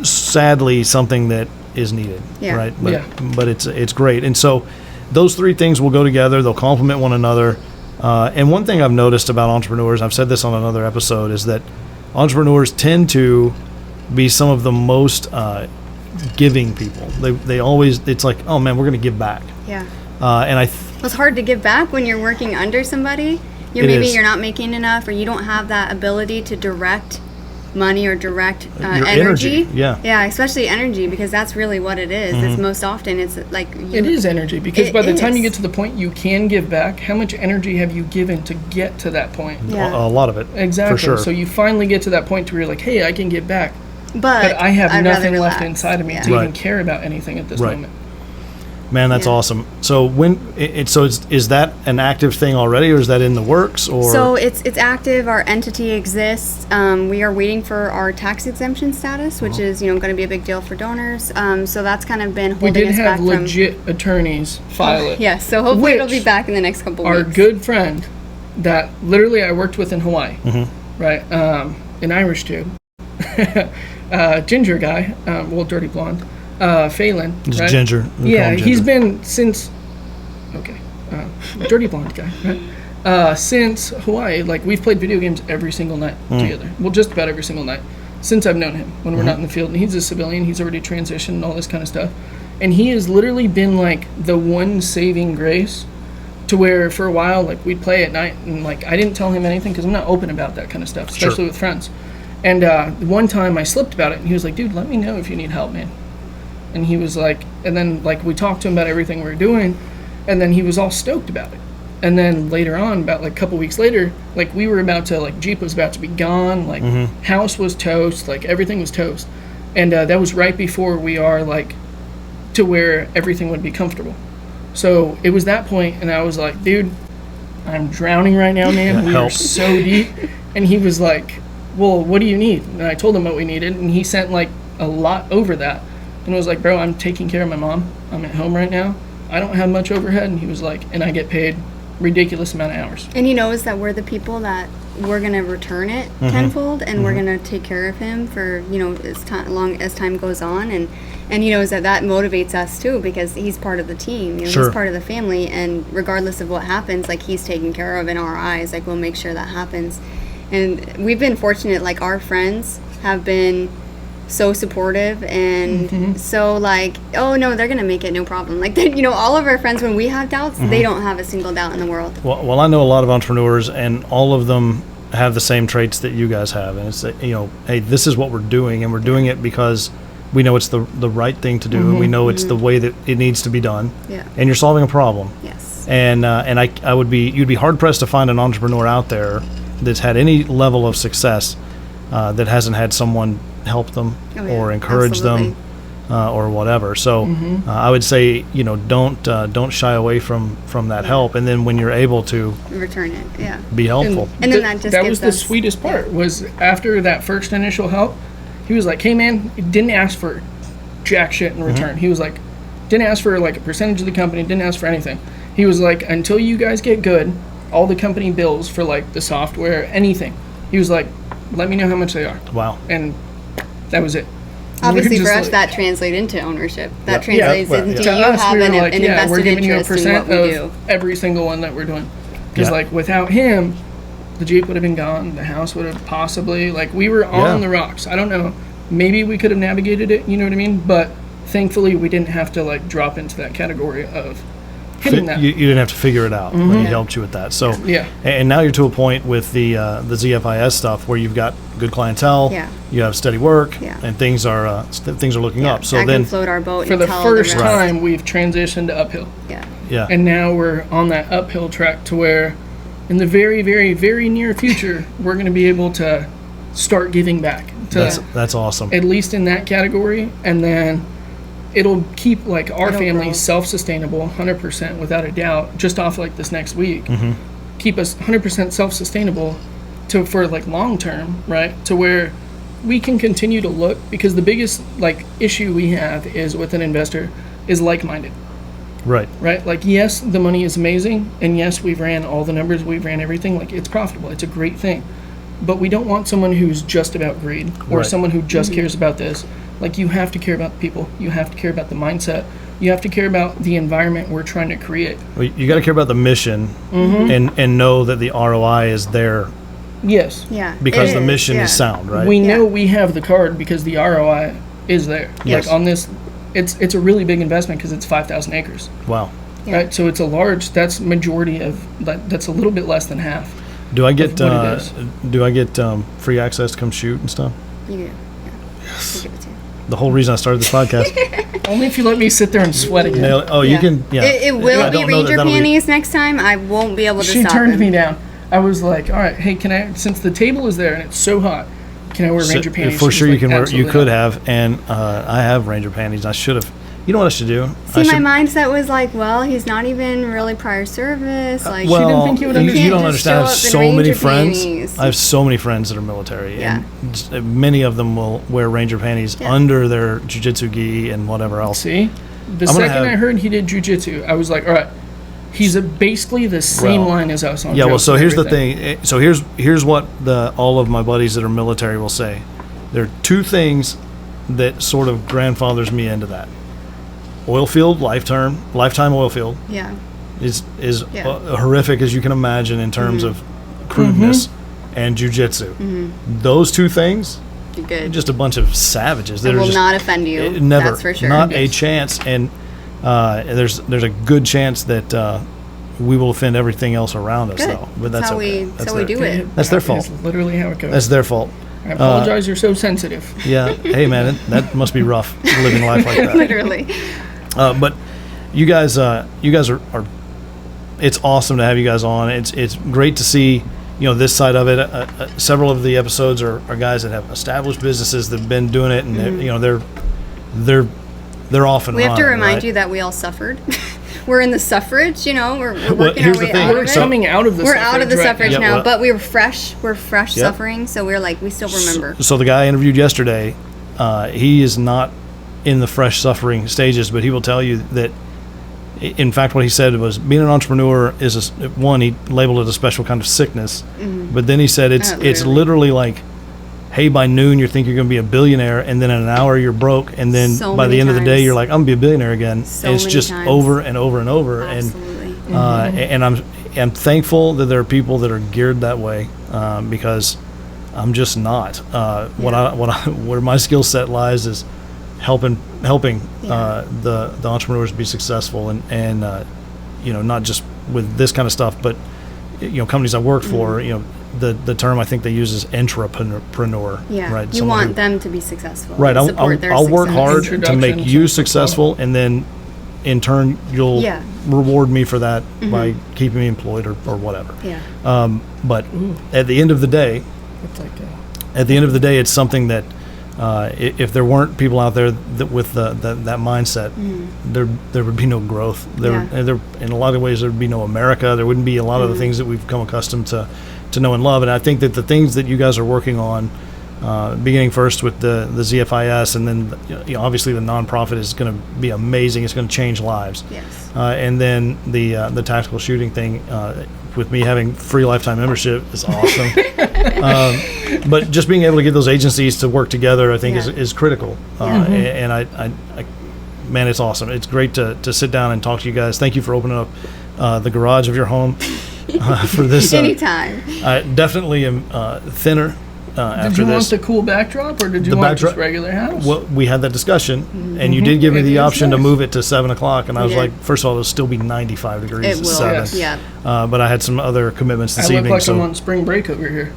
sadly something that is needed, right? But it's great. And so those three things will go together. They'll complement one another. And one thing I've noticed about entrepreneurs, I've said this on another episode, is that entrepreneurs tend to be some of the most giving people. They always, it's like, oh man, we're going to give back. Yeah. And it's hard to give back when you're working under somebody. You're not making enough, or you don't have that ability to direct money or direct energy. Yeah, especially energy, because that's really what it is. It's most often it's like it is energy, because by the time you get to the point you can give back, how much energy have you given to get to that point? Yeah. A lot of it. Exactly. For sure. So you finally get to that point where you're like, hey, I can give back, but I have nothing left inside of me to Right. even care about anything at this Right. moment. Man, that's awesome. So is that an active thing already, or is that in the works? Or so it's active. Our entity exists. We are waiting for our tax exemption status, which is going to be a big deal for donors. So that's kind of been holding us back. We did have legit attorneys file it. Yes, so hopefully it'll be back in the next couple weeks. Our good friend that literally I worked with in Hawaii, right? An Irish dude, ginger guy, dirty blonde. Phelan, Just right? Ginger. Yeah, he's been since. Okay, dirty blonde guy, right? Since Hawaii, like we've played video games every single night together. Well, just about every single night since I've known him. When we're not in the field, and he's a civilian, he's already transitioned and all this kind of stuff, and he has literally been like the one saving grace. To where for a while, like we'd play at night, and like I didn't tell him anything because I'm not open about that kind of stuff, especially with friends. And one time I slipped about it, and he was like, "Dude, let me know if you need help, man." And he was like, and then like we talked to him about everything we were doing, and then he was all stoked about it. And then later on, about like a couple weeks later, like we were about to, like Jeep was about to be gone, like house was toast, like everything was toast. And that was right before we are like to where everything would be comfortable. So it was that point, and I was like, dude, I'm drowning right now, man. We are so deep. And he was like, well, what do you need? And I told him what we needed, and he sent like a lot over that. And I was like, bro, I'm taking care of my mom. I'm at home right now. I don't have much overhead. And he was like, and I get paid ridiculous amount of hours. And he knows that we're the people that we're going to return it tenfold, and we're going to take care of him for, long as time goes on. And he knows that motivates us too, because he's part of the team. He's part of the family. And regardless of what happens, like he's taken care of in our eyes. Like we'll make sure that happens. And we've been fortunate, like our friends have been so supportive and so like, oh no, they're gonna make it, no problem. Like all of our friends, when we have doubts, they don't have a single doubt in the world. Well, I know a lot of entrepreneurs, and all of them have the same traits that you guys have, and it's hey, this is what we're doing, and we're doing it because we know it's the right thing to do, and we know it's the way that it needs to be done. Yeah. And you're solving a problem. Yes. And you'd be hard pressed to find an entrepreneur out there that's had any level of success that hasn't had someone help them or encourage them or whatever. So I would say don't shy away from that help, and then when you're able to return it, be helpful. And then that was the sweetest part was after that first initial help, he was like, hey man, he didn't ask for jack shit in return. He was like, didn't ask for like a percentage of the company, didn't ask for anything. He was like, until you guys get good, all the company bills for like the software, anything, he was like, let me know how much they are. Wow. And that was it. Obviously, for us, that translates into ownership. That translates into you us, have an invested we're giving interest you a percent in what we do. of every single one that we're doing. Because like without him, the Jeep would have been gone. The house would have possibly, like we were on the rocks. I don't know. Maybe we could have navigated it. You know what I mean? But thankfully, we didn't have to like drop into that category of hitting that. You didn't have to figure it out. He helped you with that. So and now you're to a point with the Zfis stuff where you've got good clientele. Yeah. You have steady work, and things are looking up. So then float our boat for the first time, we've transitioned to uphill. Yeah. And now we're on that uphill track to where, in the very, very, very near future, we're going to be able to start giving back. That's awesome. At least in that category, and then it'll keep like our family self-sustainable 100% without a doubt, just off like this next week. Keep us 100% self-sustainable for like long term, right? To where we can continue to look, because the biggest like issue we have is with an investor is like-minded. Right. Like, yes, the money is amazing, and yes, we've ran all the numbers, we've ran everything, like it's profitable, it's a great thing. But we don't want someone who's just about greed or someone who just cares about this. Like, you have to care about the people. You have to care about the mindset. You have to care about the environment we're trying to create. Well, you got to care about the mission and know that the ROI is there. Yes. Yeah. Because the mission is sound, right? We know we have the card because the ROI is there. Yes. Like on this, it's a really big investment because it's 5,000 acres. Wow. Yeah. Right, so it's a large. That's majority of that. That's a little bit less than half. Do I get Of what it is. free access to come shoot and stuff? You do. Yeah. We'll give it to you. The whole reason I started this podcast. Only if you let me sit there and sweat again. Nail it. Oh, you Yeah. can. Yeah. It I will be don't know Ranger that'll be- panties next time. I won't be able to She stop turned him. me down. I was like, all right, hey, can I? Since the table is there and it's so hot, can I wear Ranger panties? For She sure, was you can like, wear. You "Absolutely could not." have, and I have Ranger panties. I should have. You know what I should do? See, I should, my mindset was like, well, he's not even really prior service. Like, well, didn't think you would you understand. don't Can't just understand. I have show up in so many Ranger friends. panties. I have so many friends that are military, Yeah. and many of them will wear Ranger panties Yeah. under their jiu-jitsu gi and whatever else. See, the I'm gonna second I have- heard he did jujitsu, I was like, all right, he's basically the same Well, line as us on. Yeah, well, jokes so and here's the everything. thing. So here's what all of my buddies that are military will say. There are two things that sort of grandfathers me into that. Oil field, lifetime oil field yeah. is Yeah. horrific as you can imagine in terms of crudeness and jujitsu. Those two things, You're good. just a bunch of savages. It They're will just, not offend you. never, That's for sure. not a chance. And there's a good chance that we will offend everything else around us, Good. though. But that's how okay. that's how we do it. That's their That fault. is literally how it goes. That's their fault. I apologize. You're so sensitive. Yeah. Hey, man, that must be rough living life like that. Literally. But you guys are. It's awesome to have you guys on. It's great to see. This side of it. Several of the episodes are guys that have established businesses that've been doing it, and they're off and We have to running, remind right? you that we all suffered. We're in the suffrage, we're Well, working here's our the way thing. out of We're it. coming out of the. We're out of the right suffrage Yeah, now, well- but we were fresh. We're fresh Yep. suffering, so we're like, we still remember. So the guy I interviewed yesterday, he is not in the fresh suffering stages, but he will tell you that. In fact, what he said was being an entrepreneur is he labeled it a special kind of sickness, but then he said it's literally like, hey, by noon you think you're going to be a billionaire, and then in an hour you're broke, and then So by the many end of the day times. you're like, I'm gonna be a billionaire again. So And it's many just times. over and over and over, Absolutely. and I'm thankful that there are people that are geared that way, because I'm just not. Where my skill set lies is helping the entrepreneurs be successful, and not just with this kind of stuff, but companies I work for, the term I think they use is entrepreneur. Yeah. Right. You Someone want who- them to be successful. Right. Support their I'll work success. hard to Introduction, make you so successful, and then in turn you'll Yeah. reward me for that by keeping me employed or whatever. Yeah. But at the end of the day, It's like, it's something that if there weren't people out there that with that mindset, there would be no growth. There in a lot of ways there would be no America. There wouldn't be a lot of the things that we've come accustomed to know and love. And I think that the things that you guys are working on, beginning first with the Zfis, and then obviously the nonprofit is going to be amazing. It's going to change lives. Yes. And then the tactical shooting thing, with me having free lifetime membership is awesome. But just being able to get those agencies to work together, I think, Yeah. is critical. Yeah. And I, man, it's awesome. It's great to sit down and talk to you guys. Thank you for opening up the garage of your home for this. Anytime. I definitely am thinner did after you want this. the cool backdrop, or did you The want backdrop- just regular house? Well, we had that discussion, and you did give me It the is option to nice. move it to 7 o'clock, and I was did. like, first of all, it'll still be 95 degrees It at will. 7. Yes. Yeah. But I had some other commitments I this look evening, like I'm so on spring break over here.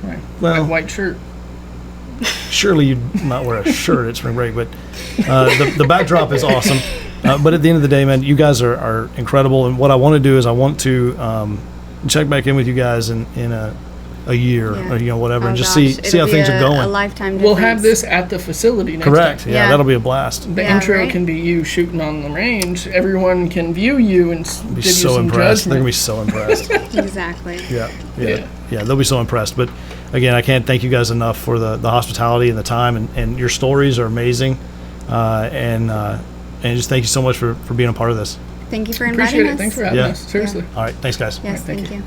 Right. Well- My white shirt. surely you'd not wear a shirt at spring break, but the backdrop is awesome. But at the end of the day, man, you guys are incredible, and what I want to do is I want to check back in with you guys in a year Yeah. or whatever, Oh, and just gosh. see how It'll be things are A going. lifetime We'll difference. have this at the facility next Correct. time. Yeah, Yeah. that'll be a blast. The Yeah, intro right? can be you shooting on the range. Everyone can view you and Be give you so some impressed. They're judgment. gonna be so impressed. Exactly. Yeah. Yeah. They'll be so impressed. But again, I can't thank you guys enough for the hospitality and the time, and your stories are amazing. And just thank you so much for being a part of this. Thank you for inviting Appreciate us. it. Thanks for having Yeah. us. Seriously. All right. Thanks, guys. Yes, Thank thank you. you.